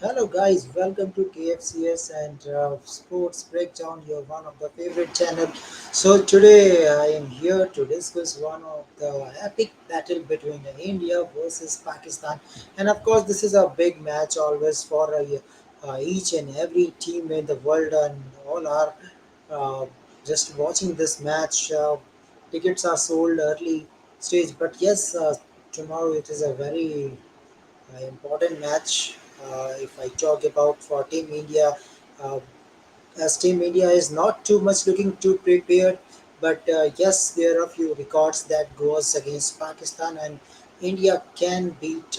Hello guys, welcome to KFCS and Sports Breakdown, your one of the favorite channel. So today I am here to discuss one of the epic battle between India versus Pakistan, and of course this is a big match always for each and every team in the world, and all are uh, just watching this match. Tickets are sold early stage, but yes, tomorrow it is a very important match. If I talk about for Team India, uh, as Team India is not too much looking too prepared, but yes, there are a few records that goes against Pakistan, and India can beat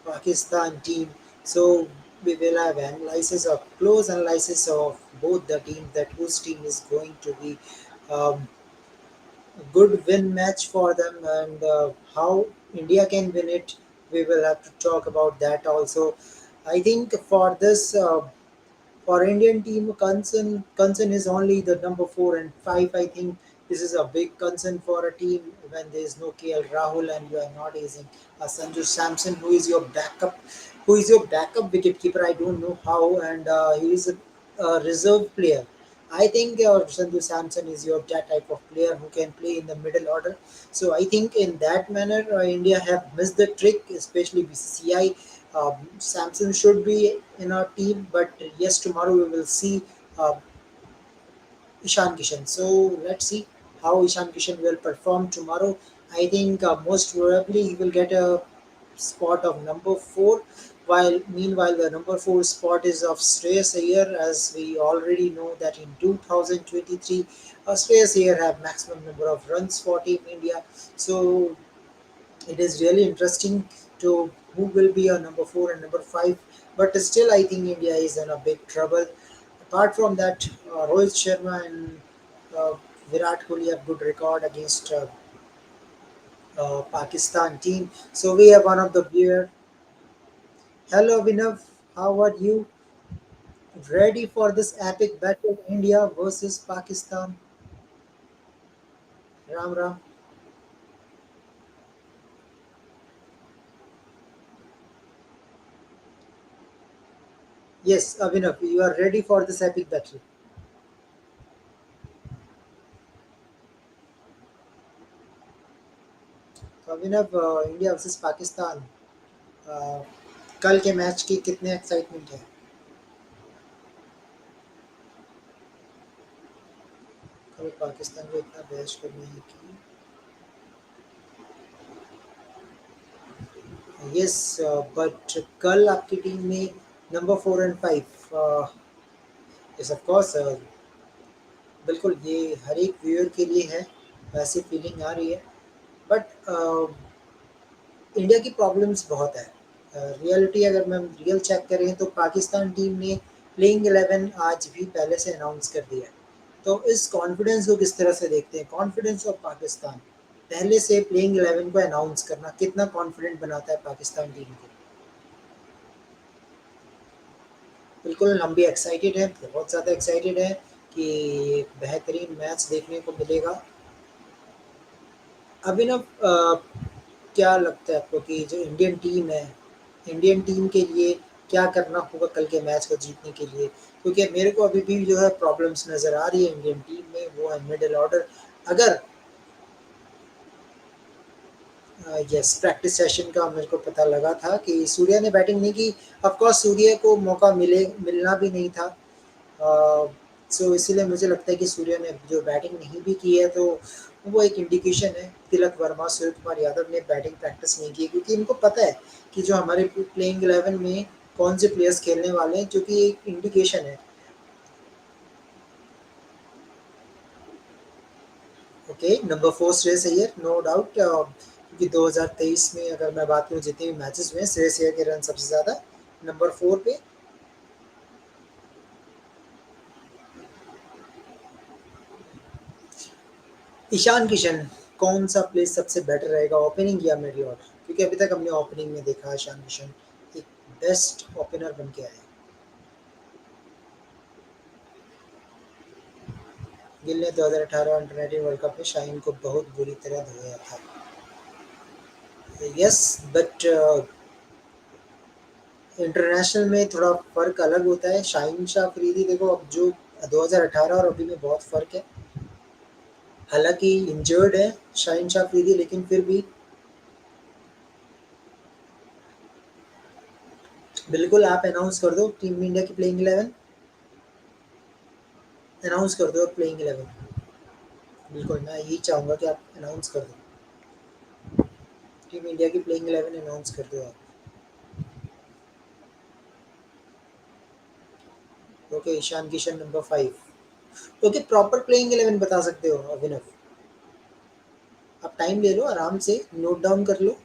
Pakistan team. So we will have analysis of close analysis of both the teams that whose team is going to be um, good win match for them and how India can win it. We will have to talk about that also. I think for this, for Indian team, concern is only the number 4 and 5. I think this is a big concern for a team when there is no KL Rahul and you are not using Sanju Samson, who is your backup wicketkeeper. I don't know how, and he is a reserve player. I think Sandhu Samson is your that type of player who can play in the middle order. So I think in that manner, India have missed the trick, especially BCCI. Samson should be in our team, but yes, tomorrow we will see uh, Ishan Kishan. So let's see how Ishan Kishan will perform tomorrow. I think most probably he will get a spot of number 4, while meanwhile the number 4 spot is of Shreyas Iyer, as we already know that in 2023 Shreyas Iyer have maximum number of runs for Team India. So it is really interesting to who will be a number 4 and number 5. But still, I think India is in a big trouble. Apart from that, Rohit Sharma and uh, Virat Kohli have good record against Pakistan team. So we have one of the viewer. Hello, Vinav. How are you? Ready for this epic battle, India versus Pakistan? Ram Ram. Yes, Abhinav, you are ready for this epic battle. तो अभिनव, India versus Pakistan, अ, कल के match की कितने excitement है? कल पाकिस्तान को इतना बहस करनी है कि यस, बट कल आपकी टीम में number 4 and 5, yes of course, बिल्कुल ये हर एक व्यूअर के लिए है, वैसी फीलिंग आ रही है, बट इंडिया की प्रॉब्लम्स बहुत है। रियलिटी अगर हम रियल चेक करें तो पाकिस्तान टीम ने प्लेइंग 11 आज भी पहले से अनाउंस कर दिया है। तो इस कॉन्फिडेंस को किस तरह से देखते हैं? कॉन्फिडेंस ऑफ पाकिस्तान पहले से प्लेइंग 11 को अनाउंस करना कितना कॉन्फिडेंट बनाता है पाकिस्तान टीम को? बिल्कुल हम भी एक्साइटेड हैं, बहुत ज़्यादा एक्साइटेड हैं कि एक बेहतरीन मैच देखने को मिलेगा। अभिनव, क्या लगता है आपको कि जो इंडियन टीम है, इंडियन टीम के लिए क्या करना होगा कल के मैच को जीतने के लिए? क्योंकि मेरे को अभी भी जो है प्रॉब्लम्स नज़र आ रही है इंडियन टीम में, वो है मिडल ऑर्डर। अगर यस, प्रैक्टिस सेशन का मेरे को पता लगा था कि सूर्या ने बैटिंग नहीं की। ऑफ कोर्स सूर्या को मौका मिलना भी नहीं था। सो इसीलिए मुझे लगता है कि सूर्या ने जो बैटिंग नहीं भी की है, तो वो एक इंडिकेशन है। तिलक वर्मा, सूर्य कुमार यादव ने बैटिंग प्रैक्टिस नहीं की क्योंकि इनको पता है कि जो हमारे प्लेइंग 11 में कौन से प्लेयर्स खेलने वाले हैं, जो कि एक इंडिकेशन है। Okay, number 4 Shreyas Iyer, no doubt, क्योंकि 2023 में अगर मैं बात करूँ जितने भी मैचेस हुए, श्रेयस अय्यर के रन सबसे ज़्यादा नंबर 4 पे। ईशान किशन, कौन सा प्लेस सबसे बेटर रहेगा, ओपनिंग या मिडिल ऑर्डर? क्योंकि अभी तक हमने ओपनिंग में देखा है ईशान किशन एक बेस्ट ओपनर बन के आया। गिल ने 2018 अंडर 19 वर्ल्ड कप में शाहीन को बहुत बुरी तरह धोया था। यस, बट इंटरनेशनल में थोड़ा फ़र्क अलग होता है। शाहीन शाह अफरीदी देखो अब जो 2018 और अभी में बहुत फ़र्क है। हालाँकि इंजर्ड है शाहीन शाह अफरीदी, लेकिन फिर भी बिल्कुल आप अनाउंस कर दो टीम इंडिया की प्लेइंग 11। अनाउंस कर दो प्लेइंग 11। बिल्कुल, मैं यही चाहूँगा कि आप अनाउंस कर दो। टीम इंडिया की प्लेइंग 11 अनाउंस कर दो आप। Okay, Ishan Kishan number 5। Okay, proper playing 11 बता सकते हो अभिनव? आप टाइम ले लो, आराम से नोट डाउन कर लो।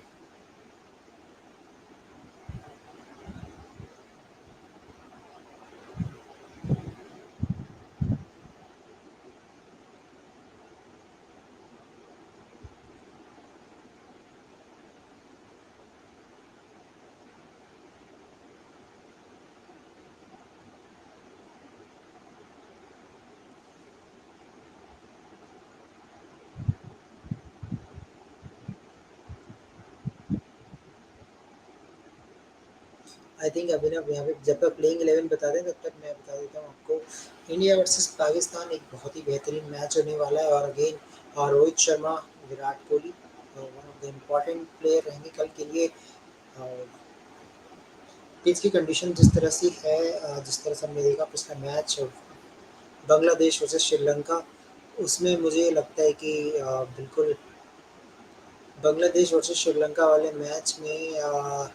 आई थिंक अभिनव यहाँ पे जब तक प्लेइंग 11 बता दें तब तक मैं बता देता हूँ आपको। इंडिया वर्सेस पाकिस्तान एक बहुत ही बेहतरीन मैच होने वाला है, और again Rohit Sharma, Virat Kohli one of the important player रहेंगे कल के लिए। पिच की कंडीशन जिस तरह से है, जिस तरह से हमने देखा पिछला मैच बांग्लादेश वर्सेस श्रीलंका, उसमें मुझे लगता है कि बिल्कुल बांग्लादेश वर्सेस श्रीलंका वाले मैच में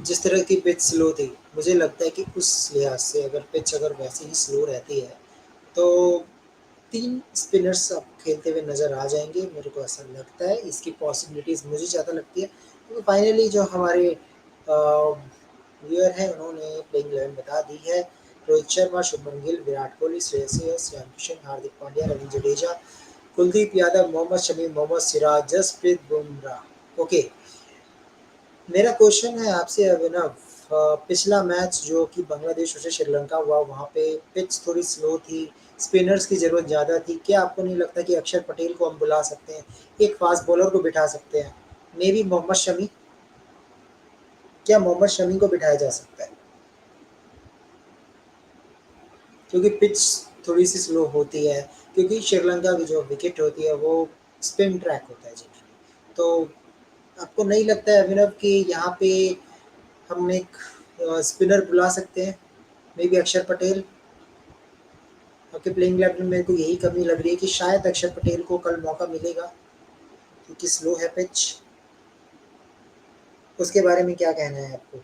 जिस तरह की पिच स्लो थी, मुझे लगता है कि उस लिहाज से अगर पिच अगर वैसे ही स्लो रहती है तो 3 स्पिनर्स अब खेलते हुए नज़र आ जाएँगे, मेरे को ऐसा लगता है। इसकी पॉसिबिलिटीज़ मुझे ज़्यादा लगती है। तो फाइनली जो हमारे व्यूअर हैं उन्होंने प्लेइंग 11 बता दी है। रोहित शर्मा, शुभमन गिल, विराट कोहली, श्रेयस अय्यर, ईशान किशन, हार्दिक पांड्या, रवींद्र जडेजा, कुलदीप यादव, मोहम्मद शमी, मोहम्मद सिराज, जसप्रीत बुमराह। ओके, मेरा क्वेश्चन है आपसे अभिनव। पिछला मैच जो कि बांग्लादेश वर्सेस श्रीलंका हुआ, वहाँ पे पिच थोड़ी स्लो थी, स्पिनर्स की ज़रूरत ज़्यादा थी। क्या आपको नहीं लगता कि अक्षर पटेल को हम बुला सकते हैं, एक फास्ट बॉलर को बिठा सकते हैं, मे बी मोहम्मद शमी? क्या मोहम्मद शमी को बिठाया जा सकता है? क्योंकि पिच थोड़ी-सी स्लो होती है, क्योंकि श्रीलंका की जो विकेट होती है वो स्पिन ट्रैक होता है जनरली। तो आपको नहीं लगता है अभिनव कि यहाँ पे हम एक स्पिनर बुला सकते हैं, मे बी अक्षर पटेल? आपके प्लेइंग 11 में मेरे को यही कमी लग रही है कि शायद अक्षर पटेल को कल मौका मिलेगा, क्योंकि स्लो है पिच। उसके बारे में क्या कहना है आपको?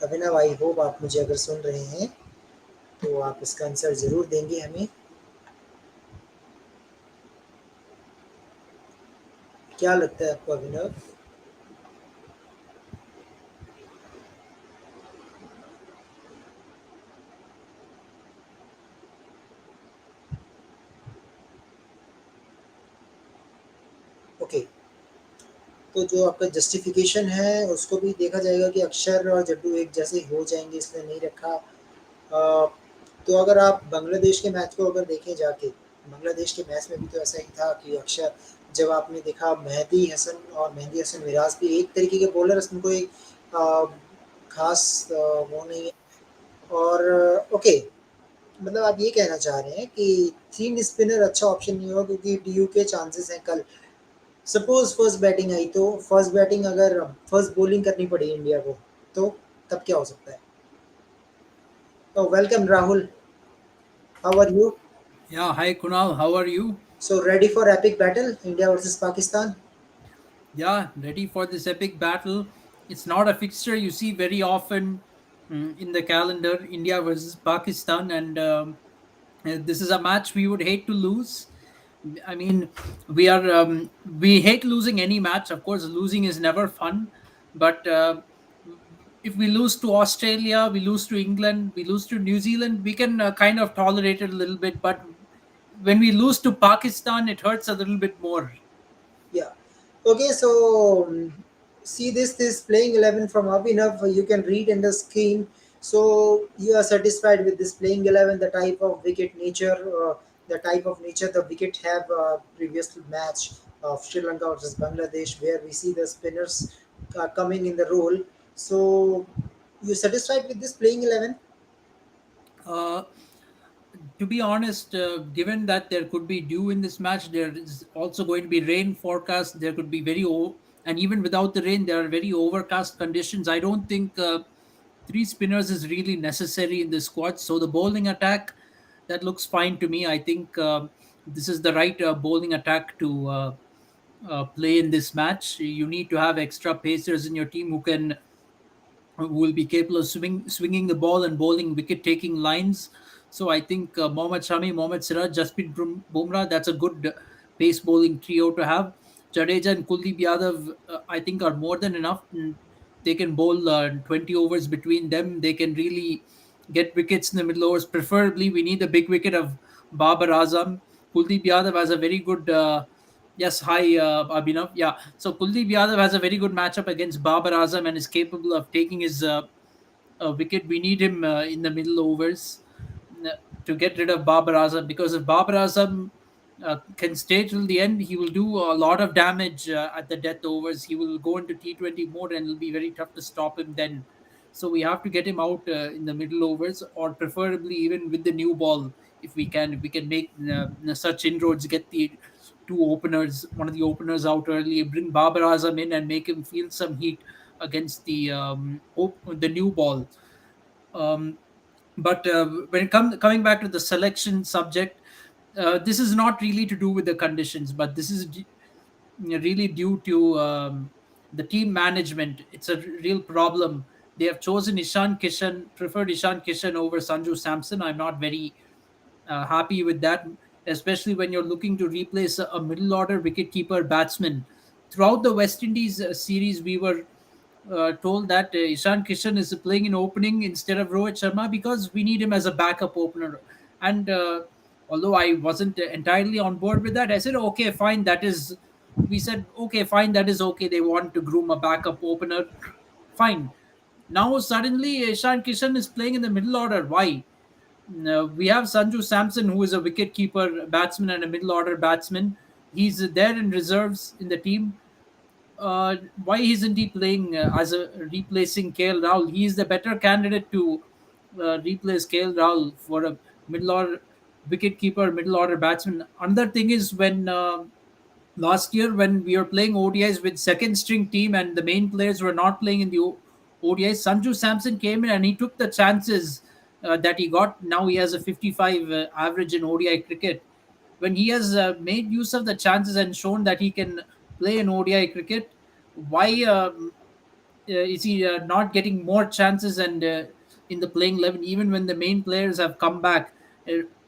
अभिनव, आई होप आप मुझे अगर सुन रहे हैं तो आप इसका आंसर ज़रूर देंगे हमें। क्या लगता है आपको अभिनव? ओके, तो जो आपका जस्टिफिकेशन है उसको भी देखा जाएगा कि अक्षर और जड्डू एक जैसे हो जाएँगे, इसलिए नहीं रखा। अ, तो अगर आप बांग्लादेश के मैच को अगर देखें जाके, बांग्लादेश के मैच में भी तो ऐसा ही था कि अक्षर, जब आपने देखा मेहदी हसन और मेहदी हसन मिराज भी एक तरीके के बॉलर, इसमें कोई अ, ख़ास वो नहीं है। और ओके, मतलब आप ये कहना चाह रहे हैं कि 3 स्पिनर अच्छा ऑप्शन नहीं होगा, क्योंकि डीयू के चांसेस हैं कल। सपोज़ फर्स्ट बैटिंग आई तो फर्स्ट बैटिंग अगर फर्स्ट बॉलिंग करनी पड़ी इंडिया को, तो तब क्या हो सकता है? तो welcome Rahul, how are you? Yeah, hi Kunal, how are you? So ready for epic battle, India versus Pakistan? Yeah, ready for this epic battle. It's not a fixture you see very often in the calendar, India versus Pakistan, and this is a match we would hate to lose. I mean, we hate losing any match. Of course, losing is never fun, but if we lose to Australia, we lose to England, we lose to New Zealand, we can kind of tolerate it a little bit. But when we lose to Pakistan, it hurts a little bit more. Yeah. Okay, so see this playing 11 from Abhinav, you can read in the screen. So you are satisfied with this playing 11, the type of wicket nature, the type of nature the wicket have previous match of Sri Lanka versus Bangladesh, where we see the spinners. coming in the role. So you satisfied with this playing 11? Uh, to be honest, given that there could be dew in this match, there is also going to be rain forecast. There could be and even without the rain, there are very overcast conditions. I don't think three spinners is really necessary in this squad. So the bowling attack, that looks fine to me. I think this is the right bowling attack to play in this match. You need to have extra pacers in your team who will be capable of swinging the ball and bowling wicket taking lines. So I think Mohammad Shami, Mohammad Siraj, Bumrah, that's a good pace bowling trio to have. Jadeja and Kuldeep Yadav, I think, are more than enough. They can bowl 20 overs between them. They can really get wickets in the middle overs. Preferably, we need the big wicket of Babar Azam. Kuldeep Yadav has a very good. Yes, hi, Abhinav. Yeah, so Kuldeep Yadav has a very good matchup against Babar Azam and is capable of taking his wicket. We need him in the middle overs to get rid of Babar Azam, because if Babar Azam can stay till the end, he will do a lot of damage at the death overs. He will go into T20 mode and it'll be very tough to stop him then. So we have to get him out in the middle overs, or preferably even with the new ball, if we can. If we can make such inroads, get the one of the openers out early, bring Babar Azam in and make him feel some heat against the new ball. Um, but when it comes coming back to the selection subject, this is not really to do with the conditions, but this is really due to the team management. It's a real problem. They have chosen preferred Ishan Kishan over Sanju Samson. I'm not very happy with that, especially when you're looking to replace a middle order wicketkeeper batsman. Throughout the West Indies series, we were told that Ishan Kishan is playing in opening instead of Rohit Sharma because we need him as a backup opener. And although I wasn't entirely on board with that, I said, okay, fine, that is. We said, okay, fine, that is okay. They want to groom a backup opener. Fine. Now suddenly Ishan Kishan is playing in the middle order. Why? No, we have Sanju Samson, who is a wicket-keeper batsman and a middle order batsman. He's there in reserves in the team. Why isn't he playing as a replacing KL Rahul? He is the better candidate to replace KL Rahul for a middle order wicket-keeper, middle order batsman. Another thing is when last year when we were playing ODIs with second string team and the main players were not playing in the ODIs, Sanju Samson came in and he took the chances that he got. Now he has a 55 average in ODI cricket. When he has made use of the chances and shown that he can play in ODI cricket, why is he not getting more chances and in the playing 11 even when the main players have come back?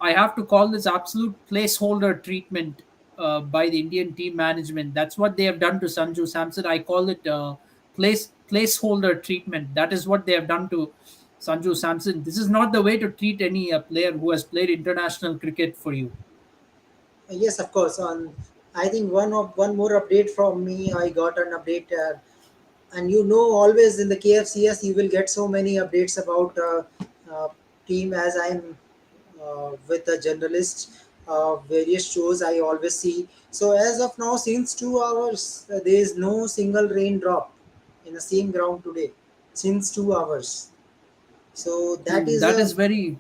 I have to call this absolute placeholder treatment by the Indian team management. That's what they have done to Sanju Samson. I call it placeholder treatment. That is what they have done to Sanju Samson. This is not the way to treat any player who has played international cricket for you. Yes, of course. On I think one more update from me. I got an update, and always in the KFCS you will get so many updates about team, as I'm with the journalist. Various shows I always see. So as of now, since 2 hours, there is no single raindrop in the same ground today. Since 2 hours, so that is That is a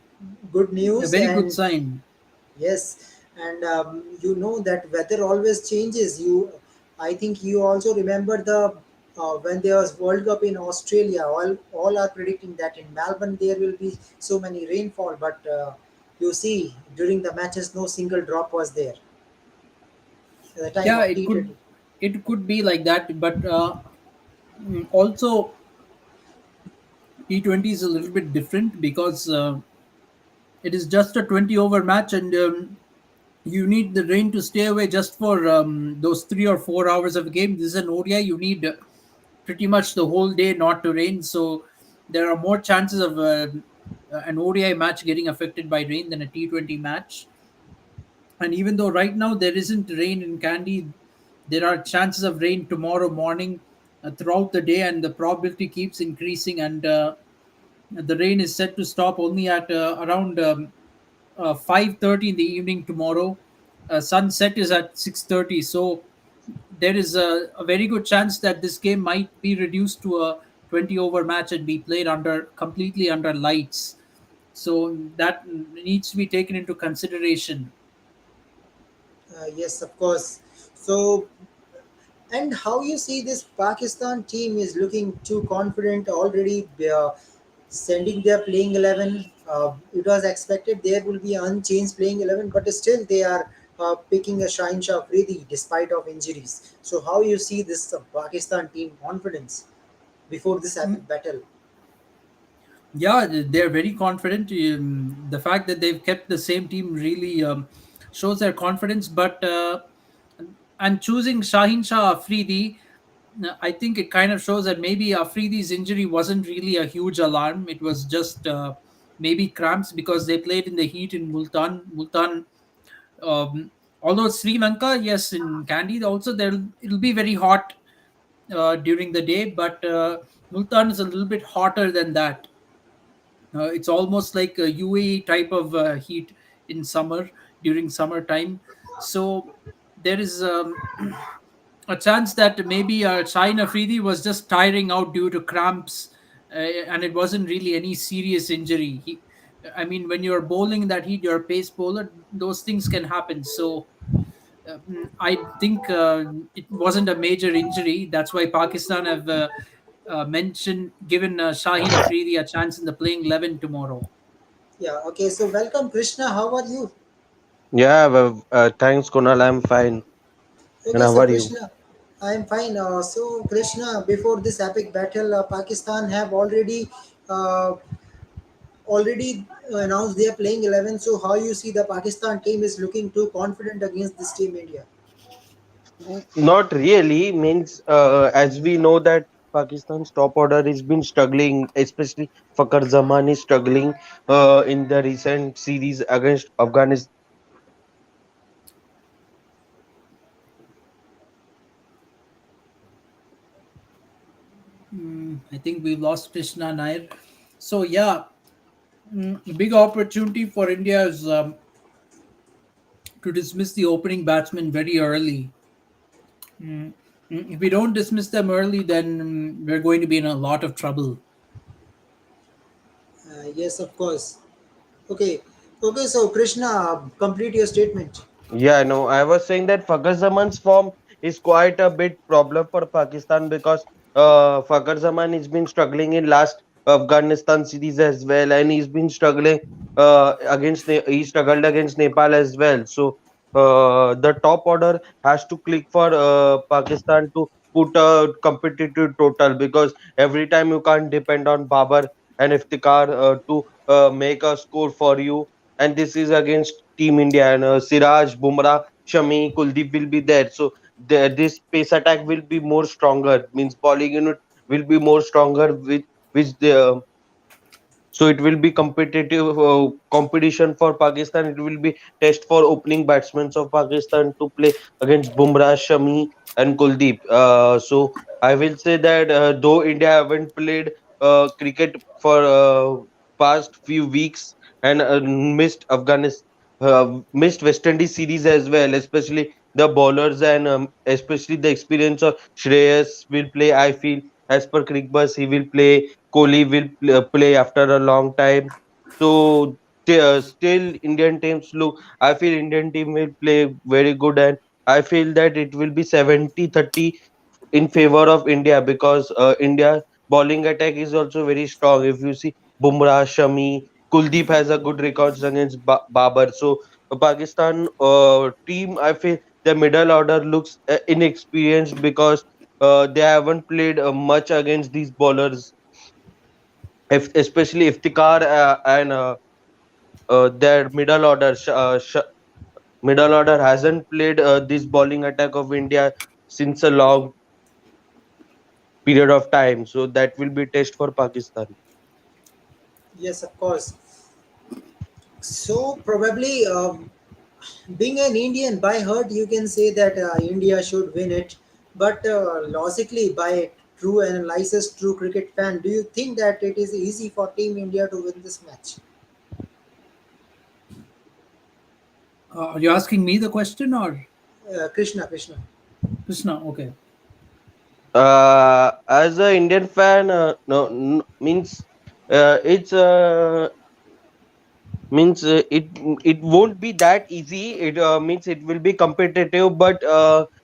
good a news. very good And sign. yes, and that weather always changes. I think you also remember the when there was World Cup in Australia. All are predicting that in Melbourne there will be so many rainfall, but you see during the matches no single drop was there at the time Yeah, of T20. it could be like that, but also T20 is a little bit different because it is just a 20 over match, and you need the rain to stay away just for those 3 or 4 hours of a game. This is an ODI. You need pretty much the whole day not to rain. So there are more chances of an ODI match getting affected by rain than a T20 match. And even though right now there isn't rain in Kandy, there are chances of rain tomorrow morning throughout the day, and the probability keeps increasing. And the rain is set to stop only at around 5:30 in the evening tomorrow. Sunset is at 6:30. So there is a very good chance that this game might be reduced to a 20 over match and be played under completely under lights. So that needs to be taken into consideration. Yes, of course. So, and how you see this Pakistan team is looking too confident already, sending their playing 11. It was expected there will be unchanged playing 11, but still they are picking a Shine Shah Afridi despite of injuries. So how you see this Pakistan team confidence before this epic battle? Yeah, they're very confident. The fact that they've kept the same team really shows their confidence. But and choosing Shaheen Shah Afridi, I think it kind of shows that maybe Afridi's injury wasn't really a huge alarm. It was just maybe cramps because they played in the heat in Multan. Um, Although Sri Lanka, yes, in Kandy also there it'll be very hot during the day, but Multan is a little bit hotter than that. It's almost like a UAE type of heat in summer during summertime. So there is a chance that maybe Shaheen Afridi was just tiring out due to cramps, and it wasn't really any serious injury. I mean, when you're bowling in that heat, you're a pace bowler. Those things can happen. So I think it wasn't a major injury. That's why Pakistan have mentioned given Shaheen Afridi a chance in the playing 11 tomorrow. Yeah. Okay. So welcome, Krishna. How are you? Yeah, well, thanks, Kunal. I'm fine. And Okay. how So are you? Krishna, I am fine. So Krishna, before this epic battle, Pakistan have uh, already announced they are playing 11. So how you see the Pakistan team is looking too confident against this team India? Not really. Means, as we know that Pakistan's top order has been struggling, especially Fakhar Zaman is struggling in the recent series against Afghanistan. I think we lost Krishna Nair. So yeah, a big opportunity for India is to dismiss the opening batsman very early. If we don't dismiss them early, then we're going to be in a lot of trouble. Yes, of course. Okay. Okay. So Krishna, complete your statement. Yeah, no, I was saying that Fakhar Zaman's form is quite a bit problem for Pakistan because Fakhar Zaman has been struggling in last Afghanistan series as well, and he's been struggling he struggled against Nepal as well. So the top order has to click for Pakistan to put a competitive total because every time you can't depend on Babar and Iftikhar to make a score for you, and this is against Team India and Siraj, Bumrah, Shami, Kuldeep will be there. So this pace attack will be more stronger. Means bowling unit will be more stronger with which the so it will be competitive competition for Pakistan. It will be test for opening batsmen of Pakistan to play against Bumrah, Shami, and Kuldeep. So I will say that though India haven't played cricket for past few weeks and missed West Indies series as well, especially the bowlers and especially the experience of Shreyas will play. I feel as per Crickbus he will play. Kohli will play after a long time. So still Indian teams look. I feel Indian team will play very good, and I feel that it will be 70-30 in favor of India because India bowling attack is also very strong. If you see Bumrah, Shami, Kuldeep has a good records against Babar. So Pakistan team, I feel the middle order looks inexperienced because they haven't played much against these bowlers, especially Iftikhar and their middle order hasn't played this bowling attack of India since a long period of time. So that will be test for Pakistan. Yes, of course. So probably being an Indian by heart, you can say that India should win it. But logically, by true analysis, true cricket fan, do you think that it is easy for Team India to win this match? Are you asking me the question or? Krishna, Krishna. Krishna, okay. As a Indian fan, no, means it's means it won't be that easy. It means it will be competitive, but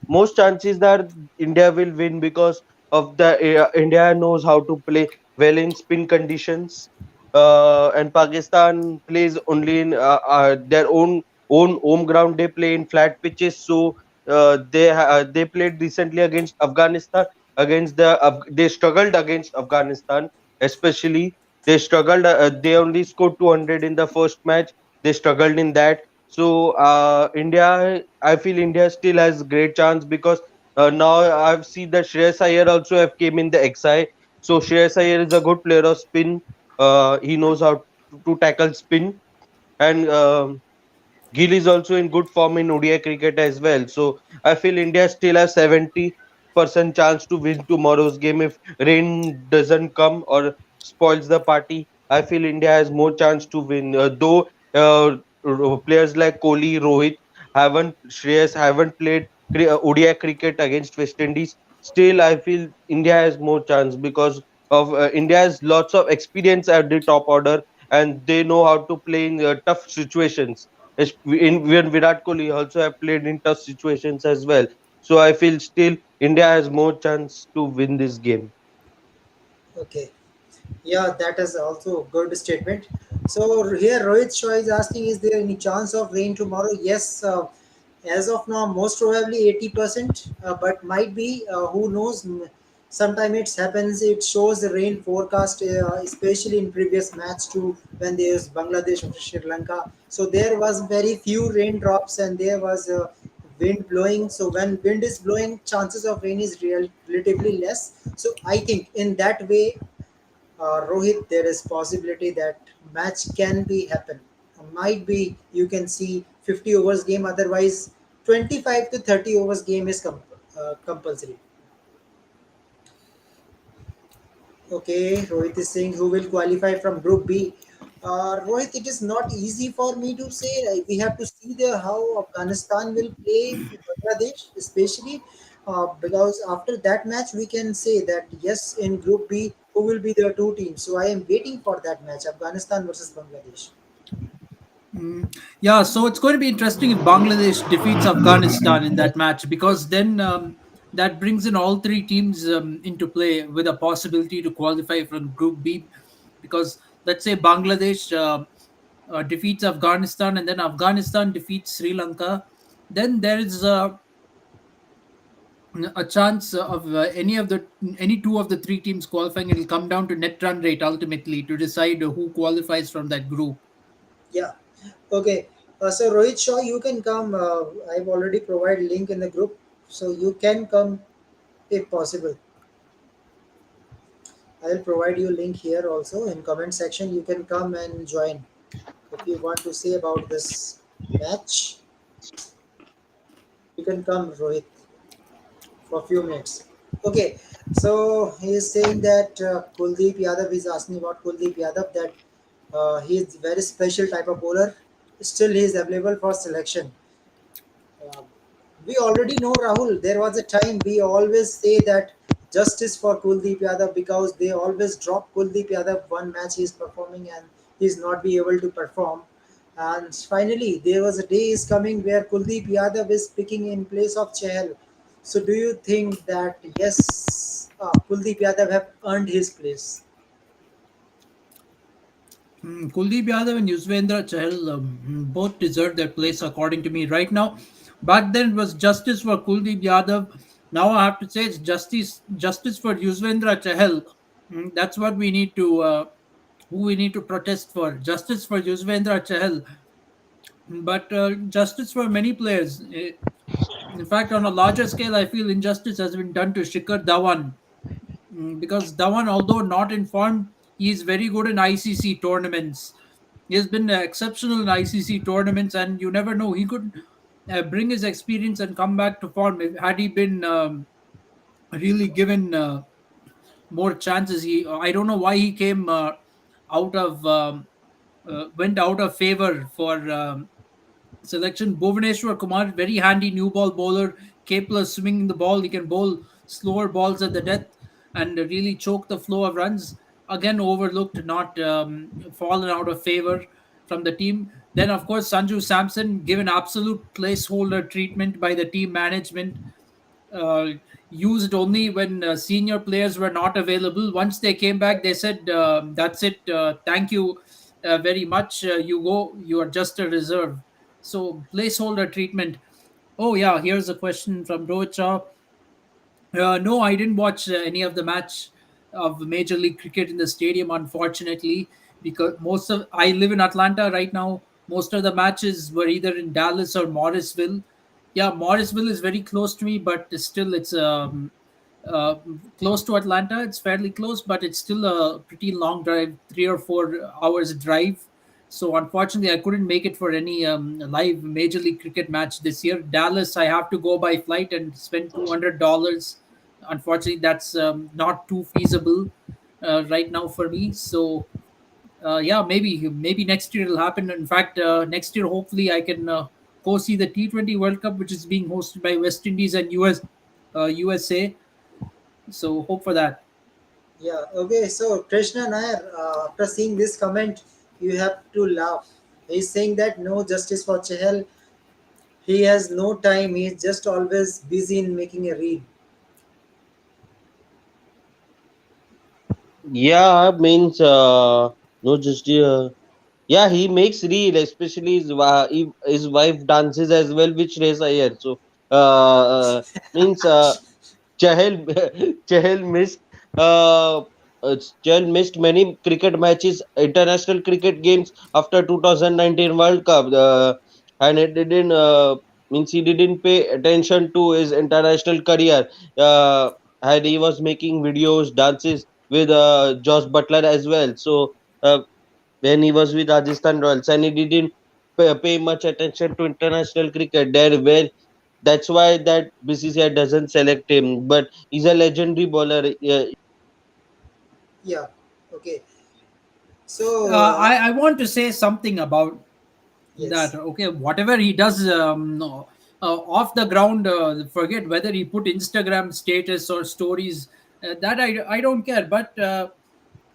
most chances that India will win because of the India knows how to play well in spin conditions, and Pakistan plays only in their own home ground. They play in flat pitches, so they played recently against Afghanistan. They struggled against Afghanistan, especially they struggled. They only scored 200 in the first match. They struggled in that. So India, I feel India still has great chance because now I've seen that Shreyas Iyer also have came in the XI. So Shreyas Iyer is a good player of spin. He knows how to tackle spin, and Gill is also in good form in ODI cricket as well. So I feel India still has 70% chance to win tomorrow's game if rain doesn't come or spoils the party. I feel India has more chance to win. Though players like Kohli, Rohit Shreyas haven't played ODI cricket against West Indies. Still, I feel India has more chance because of India has lots of experience at the top order and they know how to play in tough situations when Virat Kohli also have played in tough situations as well. So I feel still India has more chance to win this game. Okay. Yeah, that is also a good statement. So here Rohit Shaw is asking, is there any chance of rain tomorrow? Yes, as of now, most probably 80%, but might be. Who knows? Sometime it happens. It shows the rain forecast, especially in previous match too, when there's Bangladesh or Sri Lanka. So there was very few raindrops and there was wind blowing. So when wind is blowing, chances of rain is relatively less. So I think in that way, Rohit, there is possibility that match can be happen. Might be you can see 50 overs game. Otherwise, 25 to 30 overs game is compulsory. Okay, Rohit is saying who will qualify from Group B. Rohit, it is not easy for me to say. We have to see the how Afghanistan will play Bangladesh, especially because after that match we can say that yes, in Group B, who will be the two teams. So I am waiting for that match, Afghanistan versus Bangladesh. Yeah, so it's going to be interesting if Bangladesh defeats Afghanistan in that match because then that brings in all three teams into play with a possibility to qualify from Group B. Because let's say Bangladesh defeats Afghanistan and then Afghanistan defeats Sri Lanka, then there is a chance of any two of the three teams qualifying. It'll come down to net run rate ultimately to decide who qualifies from that group. Yeah. Okay. So Rohit Shaw, you can come. I've already provided link in the group, so you can come if possible. I'll provide you link here also in comment section. You can come and join if you want to say about this match. You can come, Rohit, for a few minutes. Okay, so he is saying that Kuldeep Yadav is asking about Kuldeep Yadav that he is very special type of bowler. Still, he is available for selection. Uh, we already know Rahul. There was a time we always say that justice for Kuldeep Yadav because they always drop Kuldeep Yadav one match he is performing and he's not be able to perform. And finally, there was a day is coming where Kuldeep Yadav is picking in place of Chahal. So, do you think that yes, Kuldeep Yadav have earned his place? Kuldeep Yadav and Yuzvendra Chahal both deserve their place according to me. Right now, back then it was justice for Kuldeep Yadav. Now I have to say it's justice for Yuzvendra Chahal. That's what we need to who we need to protest for. Justice for Yuzvendra Chahal, but justice for many players. In fact, on a larger scale, I feel injustice has been done to Shikhar Dhawan. Because Dhawan, although not informed, he is very good in ICC tournaments. He has been exceptional in ICC tournaments, and you never know, he could bring his experience and come back to form. Had he been really given more chances, I don't know why he came out of went out of favor for selection. Bhuvaneshwar Kumar, very handy new ball bowler, capable of swinging the ball. He can bowl slower balls at the death and really choke the flow of runs. Again, overlooked, not fallen out of favor from the team. Then, of course, Sanju Samson given absolute placeholder treatment by the team management, uh, used only when senior players were not available. Once they came back, they said, "That's it. Thank you very much. You go. You are just a reserve." So placeholder treatment. Oh yeah, here's a question from Rohit Shah. No, I didn't watch any of the match of Major League Cricket in the stadium, unfortunately, because most of I live in Atlanta right now. Most of the matches were either in Dallas or Morrisville. Yeah, Morrisville is very close to me, but still, it's uh, close to Atlanta. It's fairly close, but it's still a pretty long drive, 3 or 4 hours drive. So unfortunately, I couldn't make it for any live Major League Cricket match this year. Dallas, I have to go by flight and spend $200. Unfortunately, that's not too feasible right now for me. So yeah, maybe next year it'll happen. In fact, next year hopefully I can go see the T20 World Cup, which is being hosted by West Indies and USA. So hope for that. Yeah. Okay. So Krishna Nair, after seeing this comment, you have to laugh. He's saying that no justice for Chahal. He has no time. He's just always busy in making a reel. Yeah, means no just yeah, he makes reel, especially his wife dances as well, which race I hear. So means Chahal Chahal missed uh, Chahal missed many cricket matches, international cricket games after 2019 World Cup, and it didn't means he didn't pay attention to his international career. Uh, and he was making videos, dances with Josh Butler as well. So when he was with Rajasthan Royals, and he didn't pay much attention to international cricket there, where that's why that BCCI doesn't select him. But he's a legendary bowler. Yeah. Okay. So I want to say something about that. yes. Okay, whatever he does no, off the ground, forget whether he put Instagram status or stories. That I don't care. But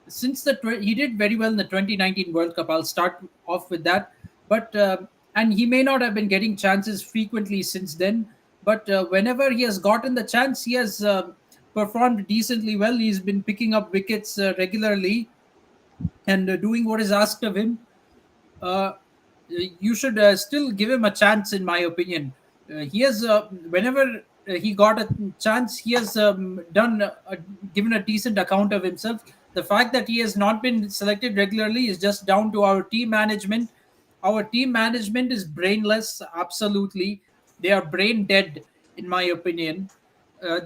since he did very well in the 2019 World Cup, I'll start off with that. But and he may not have been getting chances frequently since then. But whenever he has gotten the chance, he has performed decently well. He's been picking up wickets regularly and doing what is asked of him. uh, you should still give him a chance, in my opinion. He has, whenever he got a chance, he has given a decent account of himself. The fact that he has not been selected regularly is just down to our team management. Our team management is brainless, absolutely. They are brain dead, in my opinion.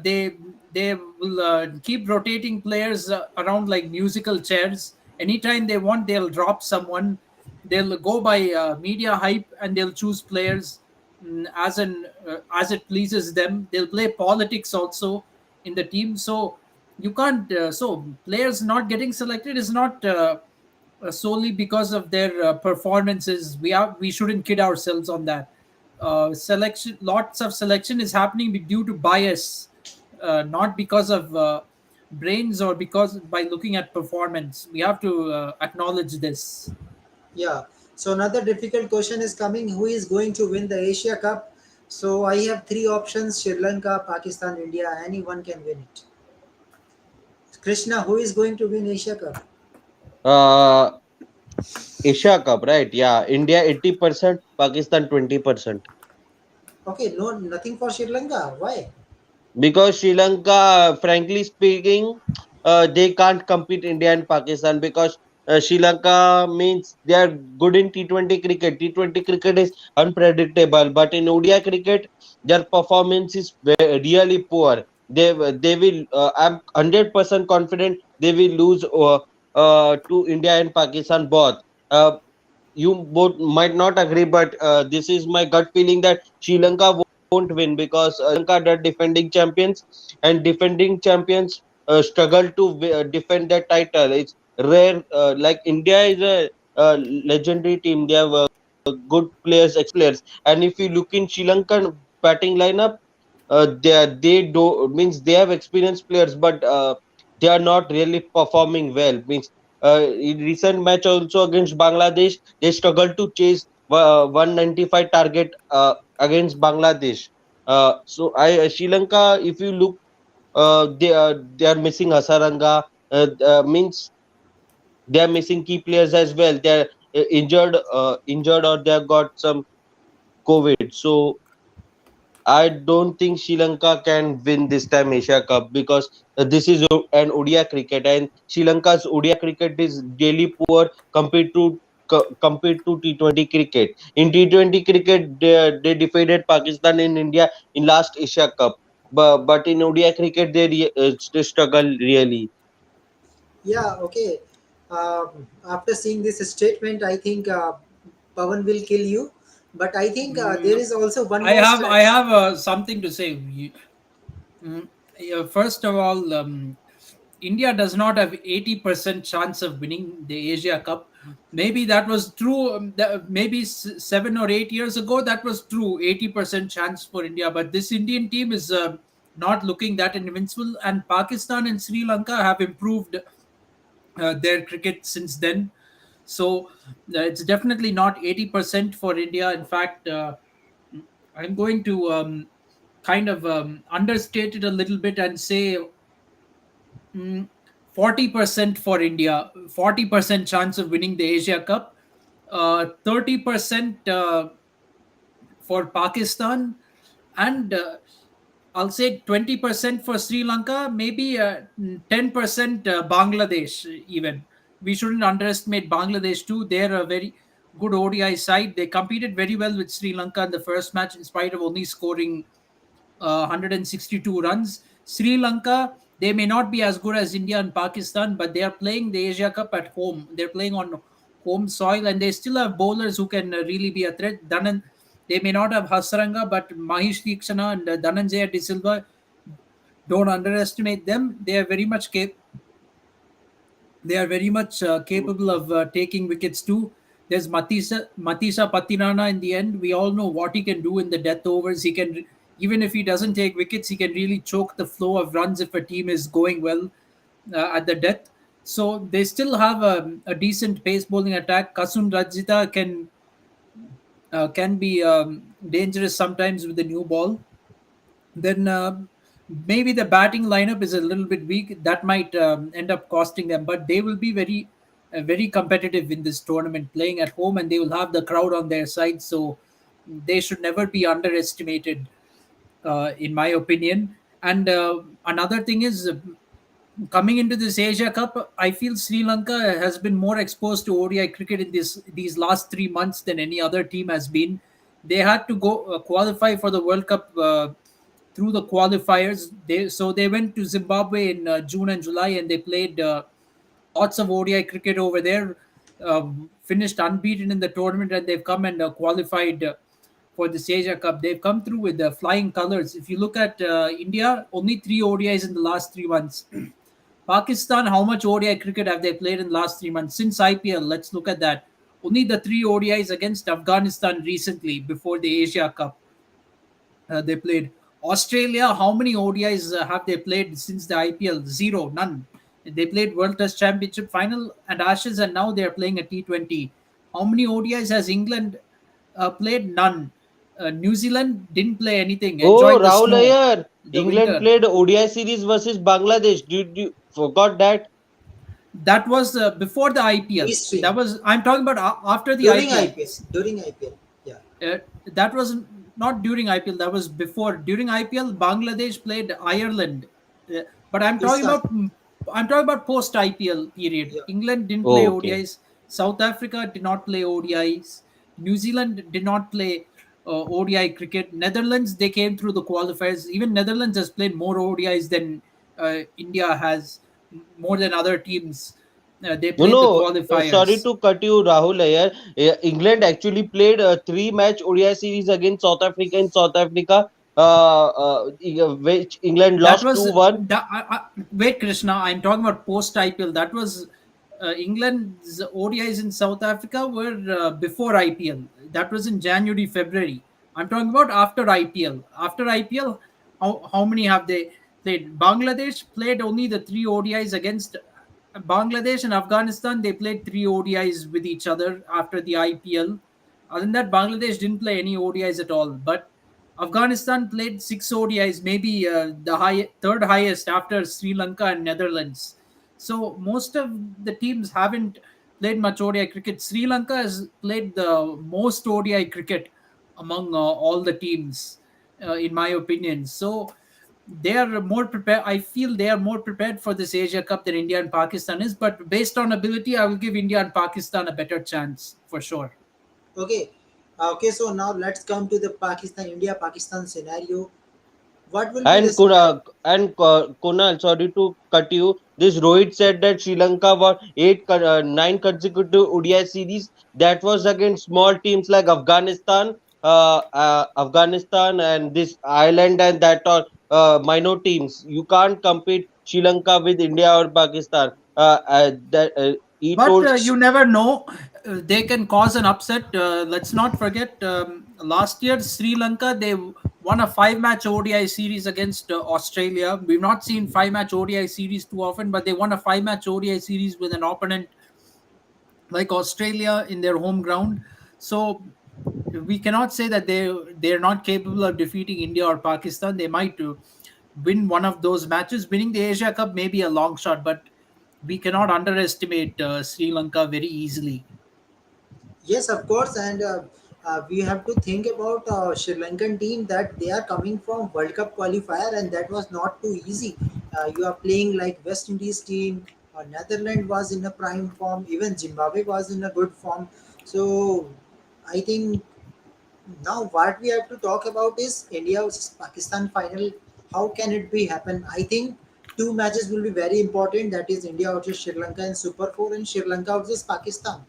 They will keep rotating players around like musical chairs. Anytime they want, they'll drop someone. They'll go by media hype and they'll choose players as it pleases them. They'll play politics also in the team. So you can't. So players not getting selected is not solely because of their performances. We shouldn't kid ourselves on that. Selection, lots of selection is happening due to bias, not because of brains or because by looking at performance. We have to acknowledge this. Yeah. So another difficult question is coming. Who is going to win the Asia Cup? So I have three options: Sri Lanka, Pakistan, India. Anyone can win it. Krishna, who is going to win Asia Cup? Uh, Asia Cup, right? Yeah, India 80%, Pakistan 20%. Okay, no, nothing for Sri Lanka. Why? Because Sri Lanka, frankly speaking, they can't compete India and Pakistan because Sri Lanka means they are good in T20 cricket. T20 cricket is unpredictable, but in ODI cricket, their performance is really poor. They will. I'm 100% confident they will lose to India and Pakistan both. You both might not agree, but this is my gut feeling that Sri Lanka won't win because Lanka are defending champions, and defending champions struggle to defend their title. It's rare. Like India is a legendary team. They have good players, players, and if you look in Sri Lankan batting lineup, they do means they have experienced players, but they are not really performing well. Means in recent match also against Bangladesh, they struggled to chase 195 target against Bangladesh. So Sri Lanka, if you look, they are missing Hasaranga. Means they are missing key players as well. They are injured, or they have got some COVID. So I don't think Sri Lanka can win this time Asia Cup, because this is an ODI cricket, and Sri Lanka's ODI cricket is really poor compared to T20 cricket. In T20 cricket, they defeated Pakistan in India in last Asia Cup, but in ODI cricket they struggle really. Yeah, okay. After seeing this statement, I think Pawan will kill you. But I think there Mm, is also one I more have I stretch. have something to say. First of all, India does not have 80% chance of winning the Asia Cup. Maybe that was true. Maybe 7 or 8 years ago, that was true. 80% chance for India, but this Indian team is not looking that invincible. And Pakistan and Sri Lanka have improved their cricket since then. So it's definitely not 80% for India. In fact, I'm going to kind of understate it a little bit and say 40% for India, 40% chance of winning the Asia Cup, 30% for Pakistan, and I'll say 20% for Sri Lanka, maybe 10% Bangladesh, even. We shouldn't underestimate Bangladesh too. They're a very good ODI side. They competed very well with Sri Lanka in the first match, in spite of only scoring 162 runs. Sri Lanka, they may not be as good as India and Pakistan, but they are playing the Asia Cup at home. They're playing on home soil, and they still have bowlers who can really be a threat. They may not have Hasaranga, but Mahesh Deekshana and Dhananjaya De Silva, don't underestimate them. They are very much capable of taking wickets too. There's Matisa Patirana in the end. We all know what he can do in the death overs. He can, even if he doesn't take wickets, he can really choke the flow of runs if a team is going well at the death. So they still have a decent pace bowling attack. Kasun Rajita can be dangerous sometimes with the new ball. Then maybe the batting lineup is a little bit weak. That might end up costing them, but they will be very competitive in this tournament, playing at home, and they will have the crowd on their side. So they should never be underestimated, in my opinion. And another thing is, coming into this Asia Cup, I feel Sri Lanka has been more exposed to ODI cricket in these last 3 months than any other team has been. They had to go qualify for the World Cup through the qualifiers. They went to Zimbabwe in June and July, and they played lots of ODI cricket over there. Finished unbeaten in the tournament, and they've come and qualified for this Asia Cup. They've come through with flying colors. If you look at India, only 3 ODIs in the last 3 months. Pakistan, how much ODI cricket have they played in the last 3 months? Since IPL, let's look at that. Only the 3 ODIs against Afghanistan recently before the Asia Cup they played. Australia, how many ODIs have they played since the IPL? Zero, none. They played World Test Championship final and Ashes, and now they are playing a T20. How many ODIs has England played? None. New Zealand didn't play anything, Oh, enjoyed the Rahul snow, Iyer, the England winter. played ODI series versus Bangladesh. Did you forgot that? That was before the IPL. History. I'm talking about after the During IPL. IPL. During IPL. Yeah. That was not during IPL. That was before. During IPL, Bangladesh played Ireland. Uh, but Pakistan. I'm talking about post IPL period. Yeah. England didn't play Oh, okay. ODIs. South Africa did not play ODIs. New Zealand did not play ODI cricket. Netherlands, they came through the qualifiers. Even Netherlands has played more ODIs than India has, more than other teams. They No, played the no. Sorry qualifiers. to cut you, Rahul. Here, England actually played a three-match ODI series against South Africa in South Africa, which England That lost was 2-1. wait, Krishna. I'm talking about post IPL. That was England's ODIs in South Africa were before IPL. That was in January, February. I'm talking about after IPL. After IPL, How many have they played? Bangladesh played only the three ODIs against Bangladesh and Afghanistan. They played three ODIs with each other after the IPL. Other than that, Bangladesh didn't play any ODIs at all. But Afghanistan played six ODIs, maybe the third highest after Sri Lanka and Netherlands. So most of the teams haven't played much ODI cricket. Sri Lanka has played the most ODI cricket among all the teams, in my opinion. So they are more prepared. I feel they are more prepared for this Asia Cup than India and Pakistan is. But based on ability, I will give India and Pakistan a better chance for sure. Okay. Okay, so now let's come to the Pakistan India Pakistan scenario. What will be the And scenario? Kunal, sorry to cut you. This Rohit said that Sri Lanka won nine consecutive ODI series. That was against small teams like Afghanistan, and this Ireland, and that are minor teams. You can't compete Sri Lanka with India or Pakistan. He But told. you never know. They can cause an upset. Let's not forget last year Sri Lanka, they won a five-match ODI series against Australia. We've not seen five-match ODI series too often, but they won a five-match ODI series with an opponent like Australia in their home ground. So we cannot say that they're not capable of defeating India or Pakistan. They might win one of those matches. Winning the Asia Cup may be a long shot, but we cannot underestimate Sri Lanka very easily. Yes, of course, and we have to think about Sri Lankan team that they are coming from World Cup qualifier, and that was not too easy. You are playing like West Indies team. Netherlands was in a prime form. Even Zimbabwe was in a good form. So I think now what we have to talk about is India versus Pakistan final. How can it be happen? I think two matches will be very important. That is India versus Sri Lanka in Super 4 and Sri Lanka versus Pakistan.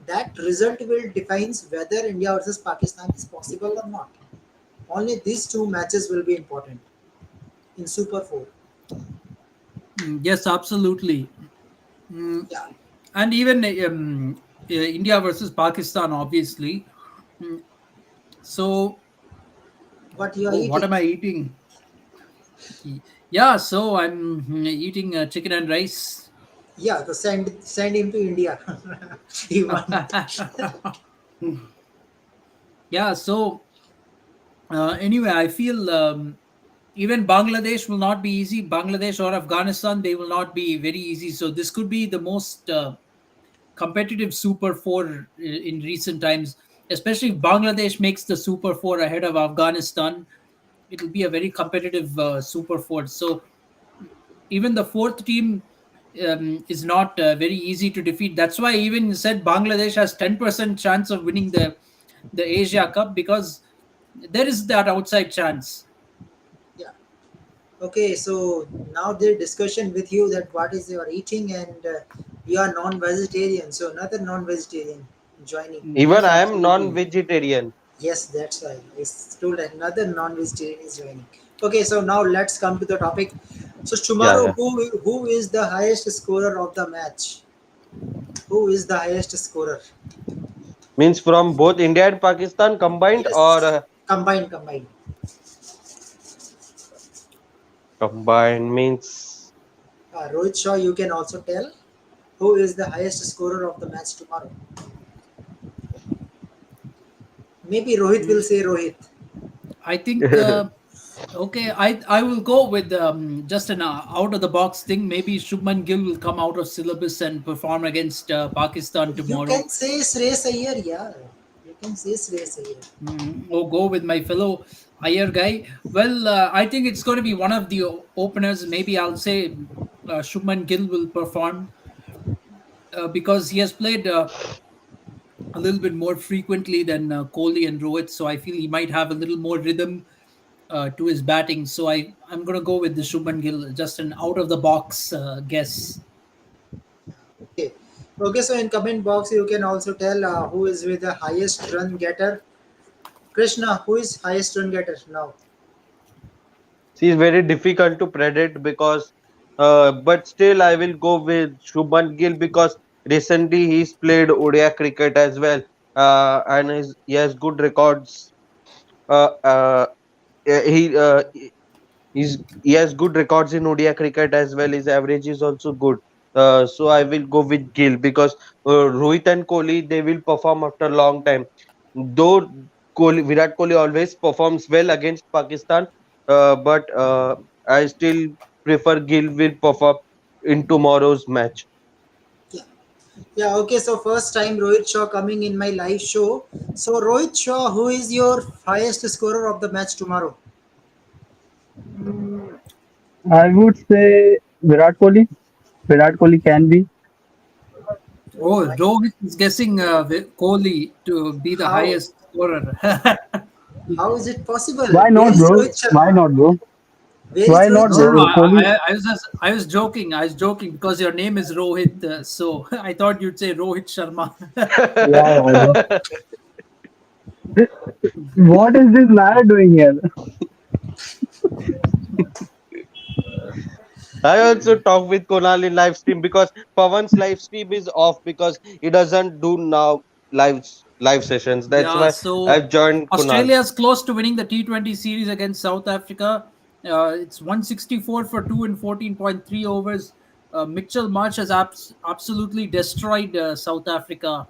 That result will defines whether India versus Pakistan is possible or not. Only these two matches will be important in Super 4. Yes, absolutely. Mm, Yeah. and even India versus Pakistan, obviously. Mm, So, What you are oh, what eating? am I eating? Yeah, so I'm eating chicken and rice. Yeah, the send him to India. He want. Yeah, so anyway, I feel even Bangladesh will not be easy. Bangladesh or Afghanistan, they will not be very easy. So this could be the most competitive Super Four in recent times. Especially if Bangladesh makes the Super Four ahead of Afghanistan, it will be a very competitive Super Four. So even the fourth team is not very easy to defeat. That's why I even said Bangladesh has 10% chance of winning the Asia Cup, because there is that outside chance. Yeah. Okay, so now the discussion with you that what is your eating and you are non-vegetarian, so another non-vegetarian joining. Even Yes, I am absolutely. non-vegetarian. Yes, that's why it's told that another non-vegetarian is joining. Okay, so now let's come to the topic. So Yeah, tomorrow, yeah. who is the highest scorer of the match? Who is the highest scorer? Means from both India and Pakistan combined, or Yes, combined. combined means. Rohit Shaw, you can also tell who is the highest scorer of the match tomorrow. Maybe Rohit will Mm, say Rohit. I think okay. I will go with just an out of the box thing. Maybe Shubman Gill will come out of syllabus and perform against Pakistan You tomorrow. can say Shreyas Iyer, yeah. You can say Shreyas Iyer. Or go with my fellow Iyer guy. Well, I think it's going to be one of the openers. Maybe I'll say Shubman Gill will perform because he has played a little bit more frequently than Kohli and Rohit. So I feel he might have a little more rhythm to his batting. So I'm going to go with the Shubman Gill, just an out of the box guess. Okay. Okay, so in comment box you can also tell who is with the highest run getter. Krishna, who is highest run getter now? She's very difficult to predict because, but still I will go with Shubman Gill because recently he's played ODI cricket as well, and he has good records. Uh, uh, he He has good records in ODI cricket as well. His average is also good. So I will go with Gill because Rohit and Kohli they will perform after a long time. Though Virat Kohli always performs well against Pakistan, but I still prefer Gill will perform in tomorrow's match. Yeah. Yeah, okay. So first time Rohit Shaw coming in my live show. So Rohit Shaw, who is your highest scorer of the match tomorrow? I would say Virat Kohli. Virat Kohli can be. Oh, Rohit is guessing Kohli to be the How? highest scorer. How is it possible? Why Where not, is bro? Rohit Why Sharma? not, bro? Where is Why Rohit not, No, no, no. bro? Sharma? Kohli. I was joking. I was joking because your name is Rohit. So I thought you'd say Rohit Sharma. Yeah, yeah, bro. What is this man doing here? I also talk with Kunal in live stream because Pawan's live stream is off because he doesn't do now live sessions. That's Yeah, why so I've joined Kunal. Australia is close to winning the T20 series against South Africa. It's 164 for 2 in 14.3 overs. Mitchell Marsh has absolutely destroyed South Africa.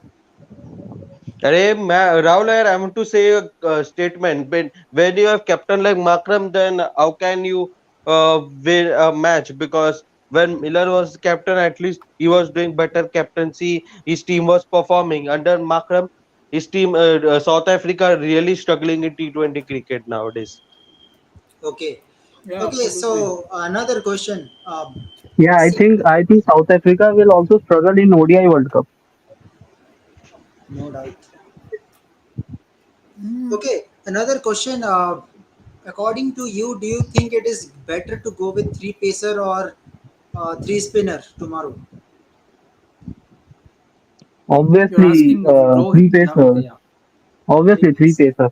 Rahul, I want to say a statement. When you have captain like Makram, then how can you win a match? Because when Miller was captain, at least he was doing better captaincy. His team was performing. Under Makram, his team, South Africa, really struggling in T20 cricket nowadays. Okay. Yeah, Okay, absolutely. so another question. Yeah, I See, think I think South Africa will also struggle in ODI World Cup. no doubt. Okay, another question. According to you, do you think it is better to go with three pacer or three spinner tomorrow? You're Obviously, asking Rohit. three Yeah, okay, pacer. yeah. Three Obviously, three pacer. pacer.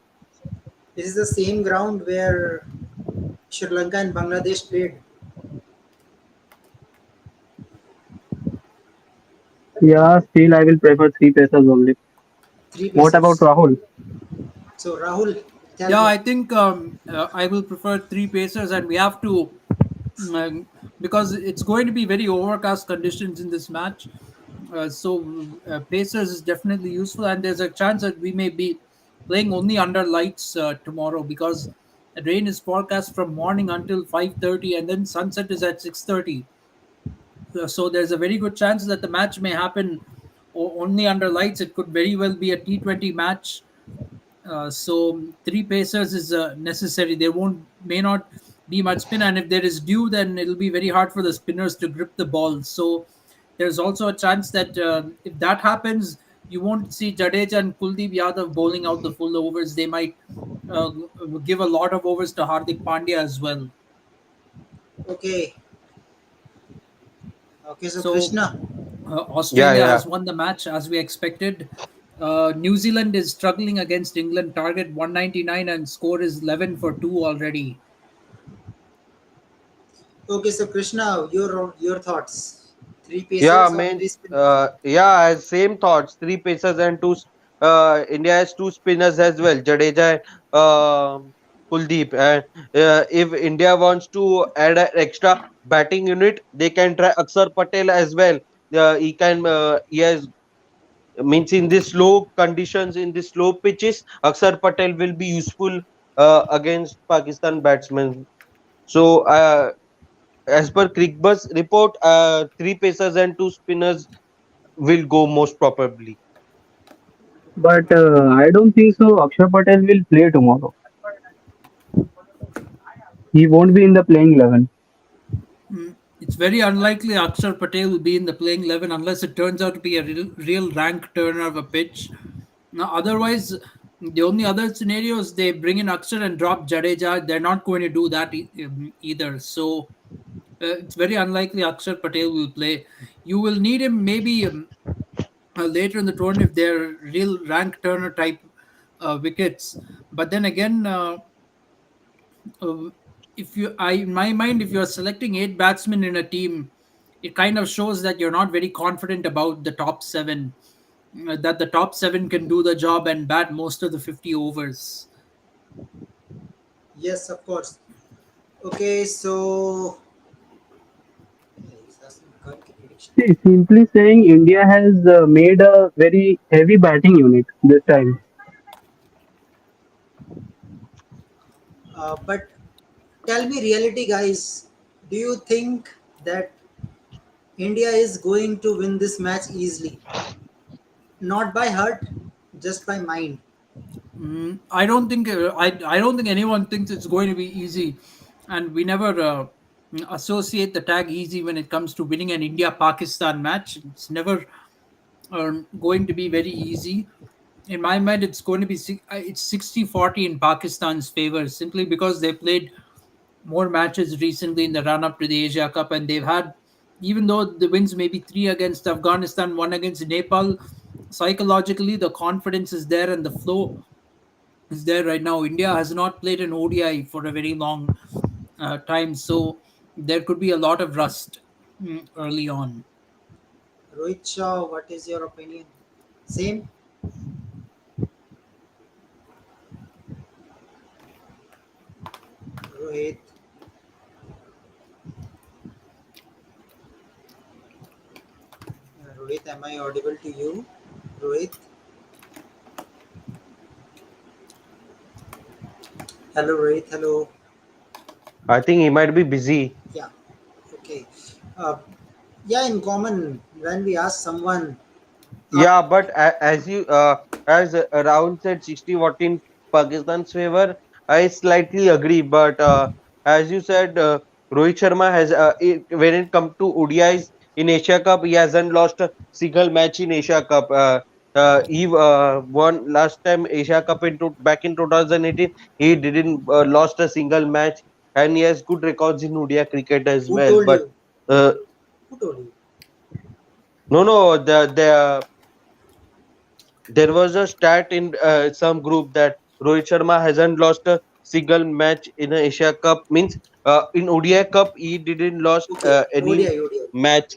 This is the same ground where Sri Lanka and Bangladesh played. Yeah, still I will prefer three pacers only. Three What about pacers. Rahul? So Rahul, tell Yeah, me. I think I will prefer three pacers, and we have to because it's going to be very overcast conditions in this match. So Pacers is definitely useful, and there's a chance that we may be playing only under lights tomorrow because rain is forecast from morning until 5:30, and then sunset is at 6:30. So there's a very good chance that the match may happen only under lights. It could very well be a T20 match, so three pacers is necessary. There won't may not be much spin, and if there is dew, then it'll be very hard for the spinners to grip the ball. So there's also a chance that if that happens, you won't see Jadeja and Kuldeep Yadav bowling out the full overs. They might uh, give a lot of overs to Hardik Pandya as well. Okay. Okay, so So Krishna. Yeah, Australia yeah. has won the match as we expected. New Zealand is struggling against England. Target 199 and score is 11 for 2 already. Okay, so Krishna, your thoughts. Three Yeah, I pacers or mean, three spinners? same thoughts. Three pacers and India has two spinners as well. Jadeja and Kuldeep. And if India wants to add an extra batting unit, they can try Akshar Patel as well. He has means in these slow conditions, in these slow pitches, Akshar Patel will be useful against Pakistan batsmen. So, as per Crickbuzz report, three pacers and two spinners will go most probably. But I don't think so. Akshar Patel will play tomorrow. He won't be in the playing 11. It's very unlikely Akshar Patel will be in the playing 11 unless it turns out to be a real rank turner of a pitch. Now, otherwise, the only other scenario is they bring in Akshar and drop Jadeja. They're not going to do that either. So it's very unlikely Akshar Patel will play. You will need him maybe later in the tournament if they're real rank turner type wickets. But then again, uh, if you, I in my mind, if you're selecting eight batsmen in a team, it kind of shows that you're not very confident about the top seven. That the top seven can do the job and bat most of the 50 overs. Yes, of course. Okay, so he's asking current prediction. See, simply saying India has made a very heavy batting unit this time. But tell me, reality, guys. Do you think that India is going to win this match easily? Not by heart, just by mind. I don't think I don't think anyone thinks it's going to be easy, and we never associate the tag easy when it comes to winning an India Pakistan match. It's never going to be very easy. In my mind, it's going to be it's 60-40 in Pakistan's favor, simply because they played more matches recently in the run up to the Asia Cup, and they've had, even though the wins may be three against Afghanistan, one against Nepal, psychologically the confidence is there and the flow is there right now. India has not played an ODI for a very long time, so there could be a lot of rust early on. Rohit Shaw, what is your opinion? Same? Rohit. Rohit, am I audible to you? Rohit? Hello, Rohit. Hello. I think he might be busy. Yeah. Okay. Uh, yeah, in common, when we ask someone, uh, Yeah, but as Rahul said, 60-40 in Pakistan's favor, I slightly agree. But as you said, Rohit Sharma has when it comes to ODIs in Asia Cup, he hasn't lost a single match in Asia Cup. He won last time Asia Cup back in 2018. He didn't lost a single match, and he has good records in ODI cricket as who well. told But you? uh, Who told you? no, no, there was a stat in some group that Rohit Sharma hasn't lost a single match in a Asia Cup. Means in ODI Cup he didn't lost Okay, any ODI, ODI. match.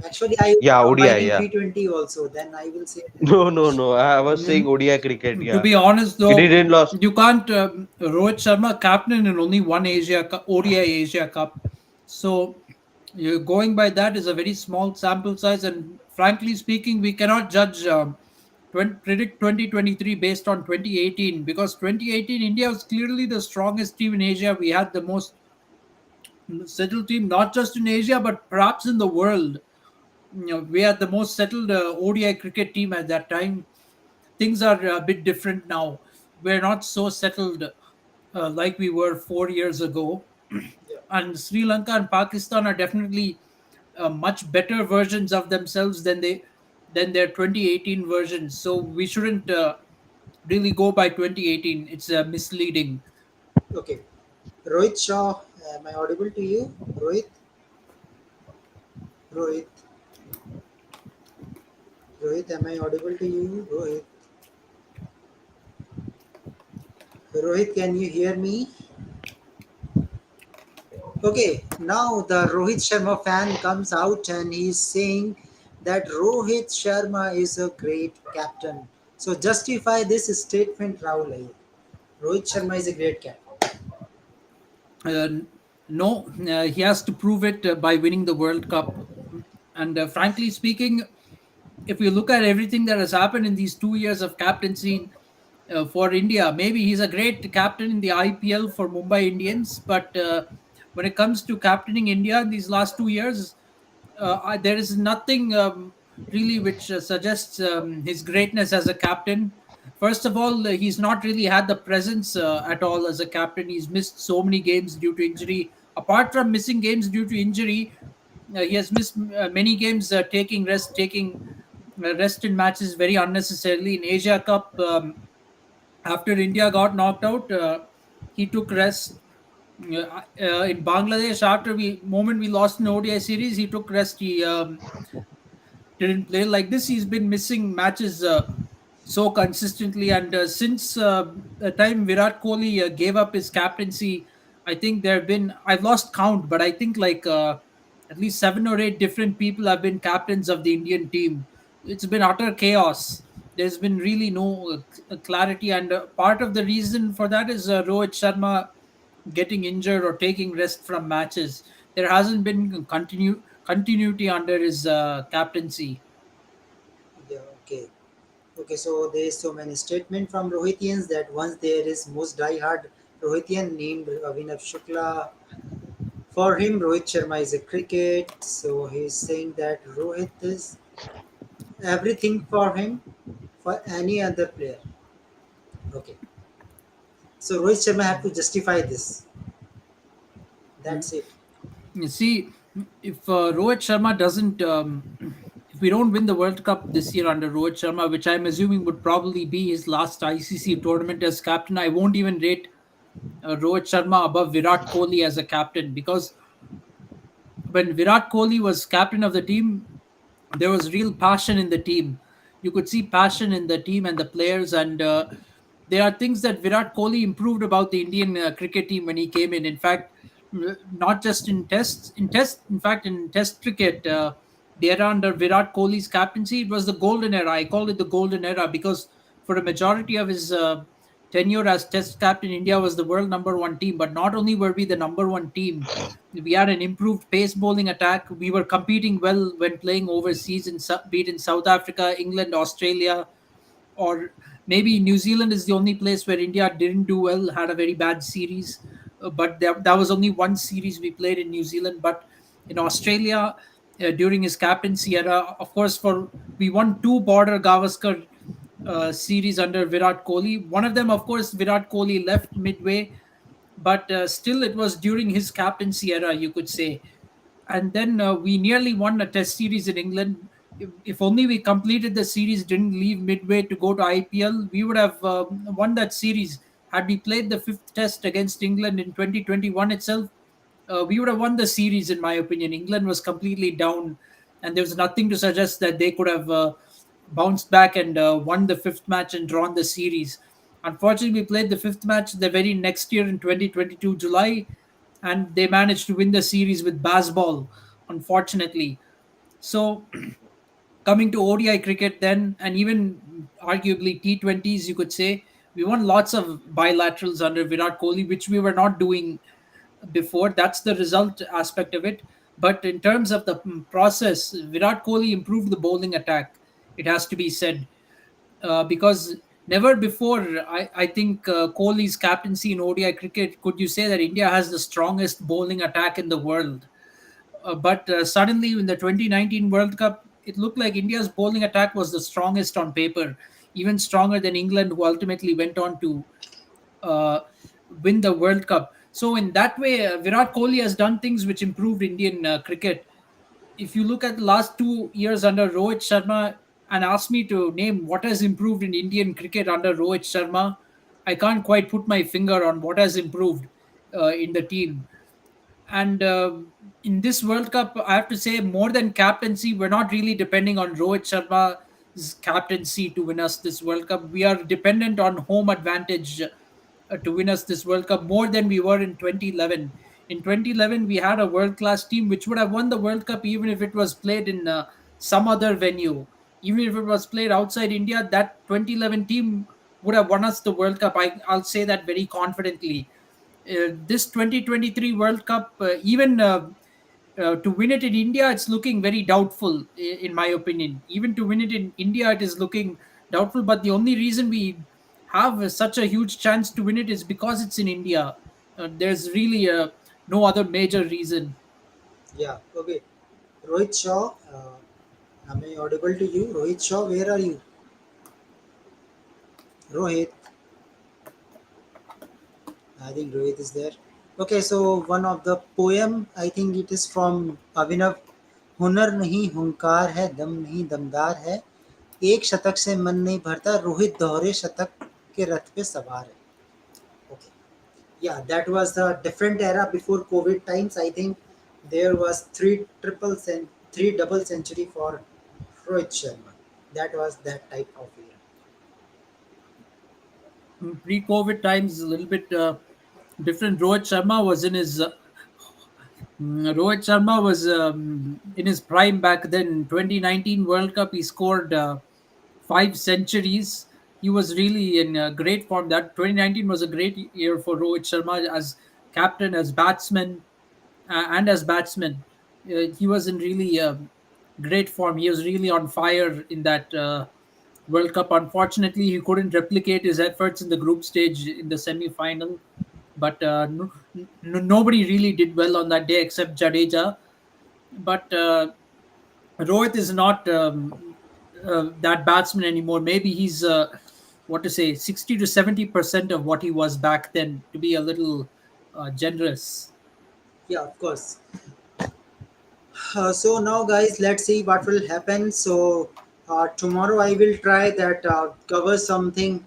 Actually, I was Yeah, ODI. combining Yeah. T20 also. Then I will say that. No, no, no. I was saying Mm, ODI cricket. To Yeah, be honest, he though, didn't lost. you can't. Rohit Sharma captain in only one ODI Asia Cup, so going by that is a very small sample size. And frankly speaking, we cannot judge 2023 based on 2018, because 2018 India was clearly the strongest team in Asia. We had the most settled team, not just in Asia but perhaps in the world. We had the most settled ODI cricket team at that time. Things are a bit different now. We're not so settled like we were 4 years ago. Yeah. And Sri Lanka and Pakistan are definitely much better versions of themselves than their 2018 versions. So we shouldn't really go by 2018. It's misleading. Okay. Rohit Shaw, am I audible to you? Rohit? Rohit? Rohit, am I audible to you? Rohit? Rohit, can you hear me? Okay, now the Rohit Sharma fan comes out and he's saying that Rohit Sharma is a great captain. So justify this statement, Rahul. Rohit Sharma is a great captain. Uh, no, he has to prove it by winning the World Cup. And frankly speaking, if you look at everything that has happened in these 2 years of captaincy for India, maybe he's a great captain in the IPL for Mumbai Indians, but when it comes to captaining India in these last 2 years, there is nothing really which suggests his greatness as a captain. First of all, he's not really had the presence at all as a captain. He's missed so many games due to injury. Apart from missing games due to injury, he has missed many games taking rest in matches very unnecessarily. In Asia Cup, after India got knocked out, he took rest. In Bangladesh, after we moment we lost in ODI series, he took rest. He didn't play like this. He's been missing matches so consistently, and since the time Virat Kohli gave up his captaincy, I think there have been, I've lost count, but I think like at least 7 or 8 different people have been captains of the Indian team. It's been utter chaos. There's been really no clarity, and part of the reason for that is Rohit Sharma getting injured or taking rest from matches. There hasn't been continuity under his captaincy. Yeah, okay. Okay, so there is so many statement from Rohitians that once there is most die-hard Rohitian named Avinav Shukla. For him, Rohit Sharma is a cricket, so he's saying that Rohit is everything for him, for any other player. Okay, so Rohit Sharma have to justify this. That's it. You see, if Rohit Sharma doesn't, if we don't win the World Cup this year under Rohit Sharma, which I'm assuming would probably be his last ICC tournament as captain, I won't even rate Rohit Sharma above Virat Kohli as a captain, because when Virat Kohli was captain of the team, there was real passion in the team. You could see passion in the team and the players, and there are things that Virat Kohli improved about the Indian cricket team when he came in. In fact, not just in fact, in Test cricket, the era under Virat Kohli's captaincy, it was the golden era. I call it the golden era because for a majority of his tenure as Test captain, India was the world number one team. But not only were we the number one team, we had an improved pace bowling attack. We were competing well when playing overseas, be it in South Africa, England, Australia, or maybe New Zealand is the only place where India didn't do well, had a very bad series. But that was only one series we played in New Zealand. But in Australia, during his captaincy era, of course, for we won two Border Gavaskar series under Virat Kohli. One of them, of course, Virat Kohli left midway, but still it was during his captaincy era, you could say. And then we nearly won a test series in England. If only we completed the series, didn't leave midway to go to IPL, we would have won that series. Had we played the fifth test against England in 2021 itself, we would have won the series, in my opinion. England was completely down, and there was nothing to suggest that they could have bounced back and won the fifth match and drawn the series. Unfortunately, we played the fifth match the very next year in 2022 July, and they managed to win the series with baseball, unfortunately. So, coming to ODI cricket, then, and even arguably T20s, you could say, we won lots of bilaterals under Virat Kohli, which we were not doing before. That's the result aspect of it. But in terms of the process, Virat Kohli improved the bowling attack, it has to be said. Because never before, I think Kohli's captaincy in ODI cricket, could you say that India has the strongest bowling attack in the world. But suddenly in the 2019 World Cup, it looked like India's bowling attack was the strongest on paper, even stronger than England, who ultimately went on to uh, win the World Cup. So in that way, Virat Kohli has done things which improved Indian cricket. If you look at the last 2 years under Rohit Sharma and ask me to name what has improved in Indian cricket under Rohit Sharma, I can't quite put my finger on what has improved in the team. And in this World Cup, I have to say, more than captaincy, we're not really depending on Rohit Sharma's captaincy to win us this World Cup. We are dependent on home advantage to win us this World Cup more than we were in 2011. In 2011, we had a world class team which would have won the World Cup even if it was played in some other venue. Even if it was played outside India, that 2011 team would have won us the World Cup. I'll say that very confidently. This 2023 World Cup, even to win it in India, it's looking very doubtful, in my opinion. Even to win it in India, it is looking doubtful. But the only reason we have such a huge chance to win it is because it's in India. There's really no other major reason. Yeah, okay. Rohit Shaw, am I audible to you? Rohit Shaw, where are you? Rohit, I think Rohit is there. Okay, so one of the poem, I think it is from Avinav. हुनर नहीं हुंकार है दम नहीं दमदार है एक शतक से मन नहीं भरता रोहित दोहरे शतक के रथ पे सवार है. Okay. Yeah, that was the different era before COVID times. I think there was three double century for Rohit Sharma. That was that type of era. Pre-COVID times, a little bit different. Rohit Sharma was in his prime back then. 2019 World Cup, he scored 5 centuries. He was really in great form. That 2019 was a great year for Rohit Sharma, as captain, as batsman, and as batsman. He was in really great form. He was really on fire in that World Cup. Unfortunately, he couldn't replicate his efforts in the group stage in the semi final. But nobody really did well on that day except Jadeja. But Rohit is not that batsman anymore. Maybe he's what to say, 60 to 70% of what he was back then. To be a little generous. Yeah, of course. So now, guys, let's see what will happen. So tomorrow I will try that cover something,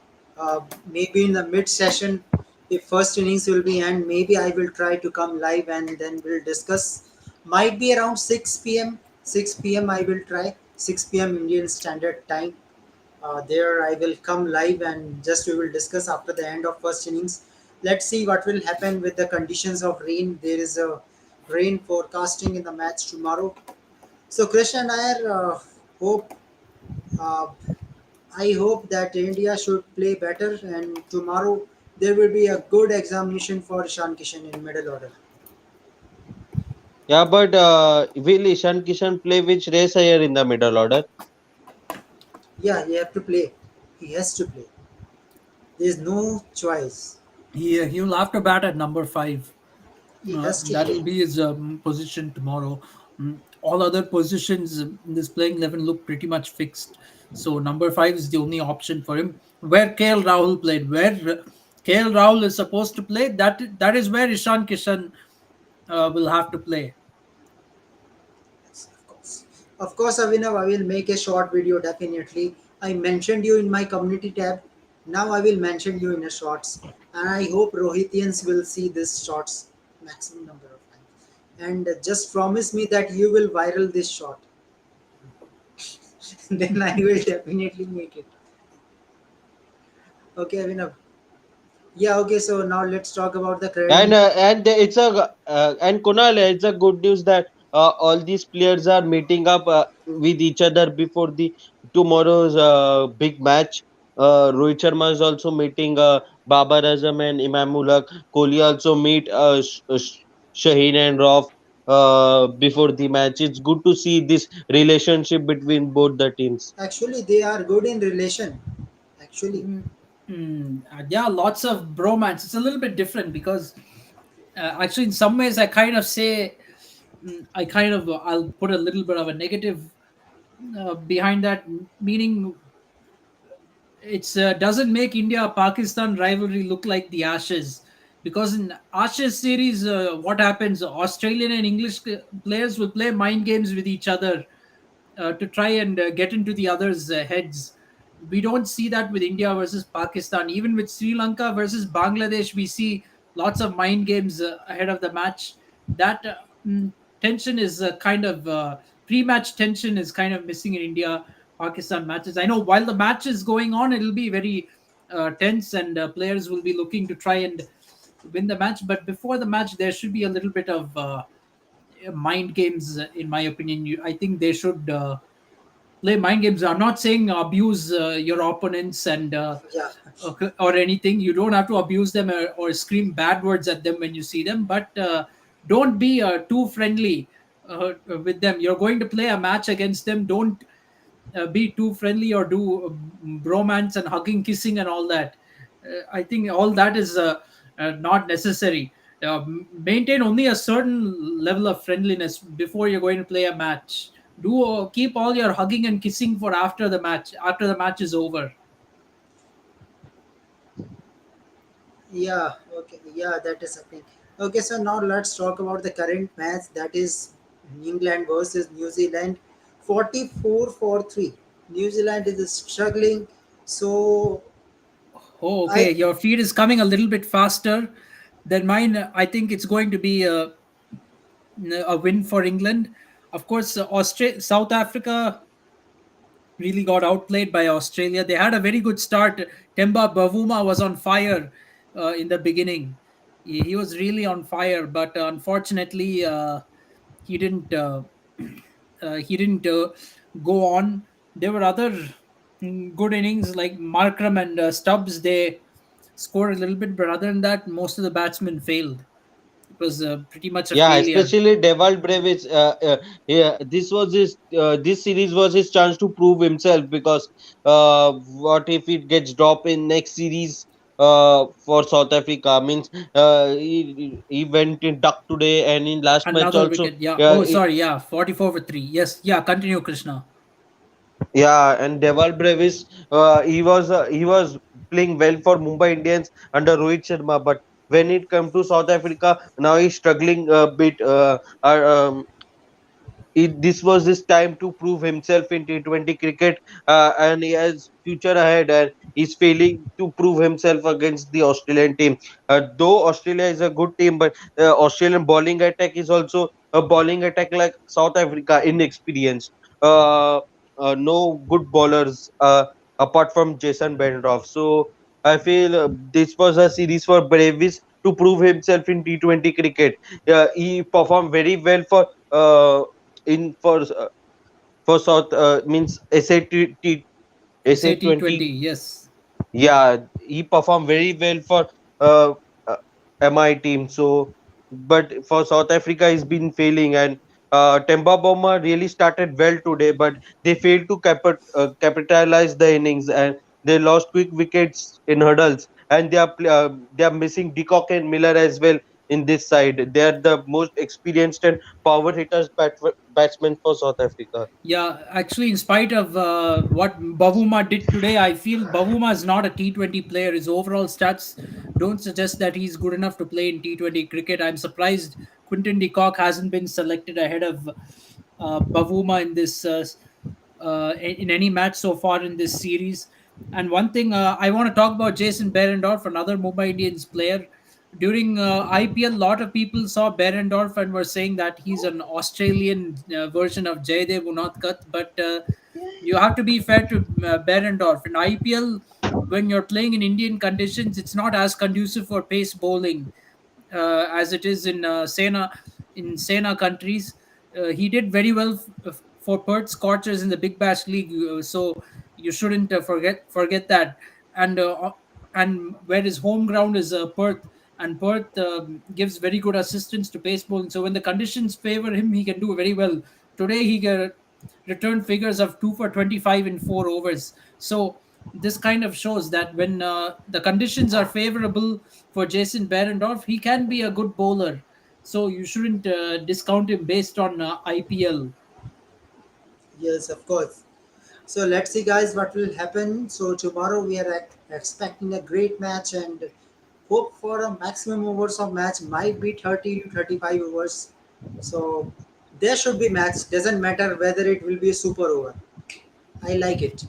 maybe in the mid session. If first innings will be end, maybe I will try to come live and then we'll discuss. Might be around 6 p.m. 6 p.m. I will try 6 p.m. Indian Standard Time. There I will come live and just we will discuss after the end of first innings. Let's see what will happen with the conditions of rain. There is a rain forecasting in the match tomorrow. So Krishna and hope uh, I hope that India should play better and tomorrow there will be a good examination for Ishan Kishan in middle order. Yeah, but will Ishan Kishan play which race here in the middle order? Yeah, he have to play. He has to play. There is no choice. He will have to bat at number five. He has to That'll play. be his position tomorrow. All other positions in this playing 11 look pretty much fixed. So number five is the only option for him. Where KL Rahul played, where KL Rahul is supposed to play, that is where Ishan Kishan will have to play. Yes, of course. Of course, Avinav, I will make a short video definitely. I mentioned you in my community tab. Now I will mention you in a shorts. And I hope Rohitians will see this shorts maximum number of times. And just promise me that you will viral this short. Then I will definitely make it. Okay, Avinav. Yeah, okay, so now let's talk about the current. And Kunal, it's a good news that all these players are meeting up with each other before the tomorrow's big match. Rohit Sharma is also meeting Babar Azam and Imamullah. Kohli also meet Shaheen and Rauf before the match. It's good to see this relationship between both the teams. Actually, they are good in relation. Actually, Yeah, lots of bromance. It's a little bit different because actually, in some ways, I kind of say, I'll put a little bit of a negative behind that, meaning it's doesn't make India Pakistan rivalry look like the Ashes, because in Ashes series, what happens? Australian and English players will play mind games with each other to try and get into the others' heads. We don't see that with India versus Pakistan. Even with Sri Lanka versus Bangladesh, we see lots of mind games ahead of the match. That tension is kind of pre-match tension is kind of missing in India Pakistan matches. I know while the match is going on, it'll be very tense and players will be looking to try and win the match. But before the match, there should be a little bit of mind games, in my opinion. I think they should play mind games. I'm not saying abuse your opponents and yeah. or anything. You don't have to abuse them or scream bad words at them when you see them, but don't be too friendly with them. You're going to play a match against them. Don't be too friendly or do bromance and hugging, kissing, and all that. I think all that is not necessary. Maintain only a certain level of friendliness before you're going to play a match. Do keep all your hugging and kissing for after the match. After the match is over. Yeah, okay. Yeah, that is something. Okay, so now let's talk about the current match that is England versus New Zealand 44 for 3. New Zealand is struggling. So Oh, I okay. Your feed is coming a little bit faster than mine. I think it's going to be a win for England. Of course, South Africa really got outplayed by Australia. They had a very good start. Temba Bavuma was on fire in the beginning. He was really on fire, but unfortunately, he didn't go on. There were other good innings like Markram and Stubbs. They scored a little bit, but other than that, most of the batsmen failed. it was pretty much a Yeah, failure. especially Deval Brevis. Yeah, this series was his chance to prove himself because what if it gets dropped in next series for South Africa? Means he went in duck today and in last match Another also. wicket. Yeah. Yeah, Oh, sorry. Yeah. 44 for 3. Yes. Yeah. Continue, Krishna. yeah, and Deval Brevis, he was playing well for Mumbai Indians under Rohit Sharma, but when it come to South Africa, now he's struggling a bit. This was his time to prove himself in T20 cricket, and he has future ahead, and he's failing to prove himself against the Australian team. Though Australia is a good team, but Australian bowling attack is also a bowling attack like South Africa, inexperienced. Uh, no good bowlers apart from Jason Behrendorff. So I feel this was a series for Bravis to prove himself in T20 cricket. He performed very well in for South means SA20. SAT 20. Yes. Yeah, he performed very well for uh, uh, MI team. So, but for South Africa, he's been failing, and Temba Boma really started well today, but they failed to capitalize the innings, and they lost quick wickets in hurdles, and they are missing Decock and Miller as well in this side. They are the most experienced and power hitters batsmen for South Africa. Yeah, actually, in spite of what Bavuma did today, I feel Bavuma is not a T20 player. His overall stats don't suggest that he's good enough to play in T20 cricket. I'm surprised Quinton de Kock hasn't been selected ahead of Bavuma in this in any match so far in this series. And one thing I want to talk about Jason Behrendorff, another Mumbai Indians player. During IPL, a lot of people saw Behrendorff and were saying that he's an Australian version of Jaydev Unadkat. But you have to be fair to Behrendorff. In IPL, when you're playing in Indian conditions, it's not as conducive for pace bowling as it is in Sena countries. He did very well for Perth Scorchers in the Big Bash League, so you shouldn't forget that. And where his home ground is Perth, and Perth gives very good assistance to pace bowling. So when the conditions favor him, he can do very well. Today he returned figures of 2 for 25 in 4 overs. So this kind of shows that when the conditions are favorable for Jason Behrendorff, he can be a good bowler. So you shouldn't discount him based on IPL. Yes, of course. So let's see, guys, what will happen. So tomorrow we are expecting a great match and hope for a maximum overs of match. Might be 30 to 35 overs. So there should be match. Doesn't matter whether it will be a super over. I like it.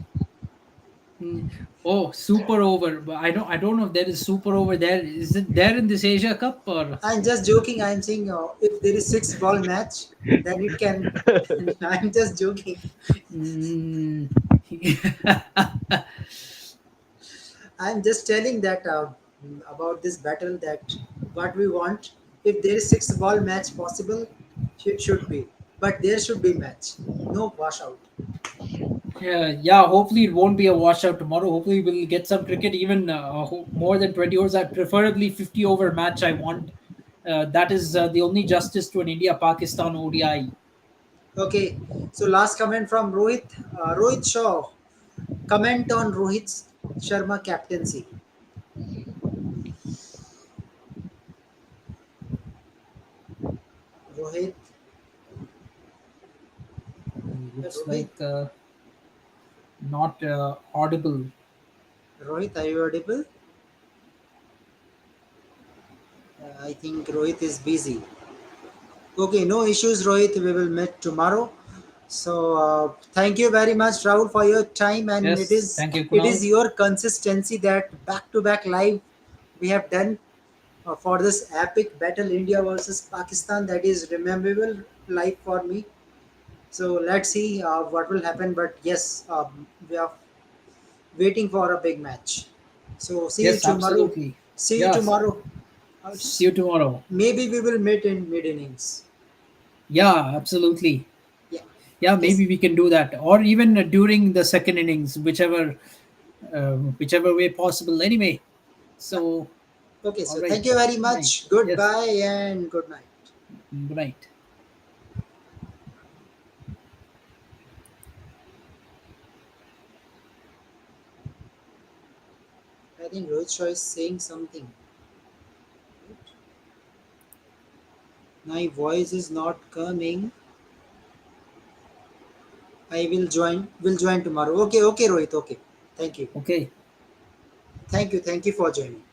Mm. Oh, super over! But I don't know if there is super over there. Is it there in this Asia Cup or? I'm just joking. I'm saying if there is six ball match, then it can. I'm just joking. Mm. I'm just telling that about this battle that what we want. If there is six ball match possible, it should be. But there should be match. No washout. Yeah, yeah. Hopefully, it won't be a washout tomorrow. Hopefully, we'll get some cricket, even more than 20 overs. I preferably 50 over match. I want. That is the only justice to an India Pakistan ODI. Okay. So last comment from Rohit. Rohit Shaw. Comment on Rohit Sharma captaincy. Rohit. Looks Rohit. like not audible. Rohit, are you audible? I think Rohit is busy. Okay, no issues, Rohit. We will meet tomorrow. So thank you very much, Rahul, for your time, and it Yes, is thank you, it is Kunal. your consistency that back to back live we have done for this epic battle, India versus Pakistan. That is rememberable live for me. So let's see what will happen. But yes, we are waiting for a big match. So see you Yes, tomorrow. absolutely. See you Yes, tomorrow. see you tomorrow. Maybe we will meet in mid innings. Yeah, absolutely. Yeah. Yeah, Yes. maybe we can do that, or even during the second innings, whichever way possible. Anyway, Yeah. so Okay, All so right. thank you very Good night. much. Yes. Goodbye and good night. Good night. I think Rohit Shaw is saying something. My voice is not coming. I will join. Will join tomorrow. Okay, okay, Rohit. Okay. Thank you. Okay. Thank you. Thank you for joining.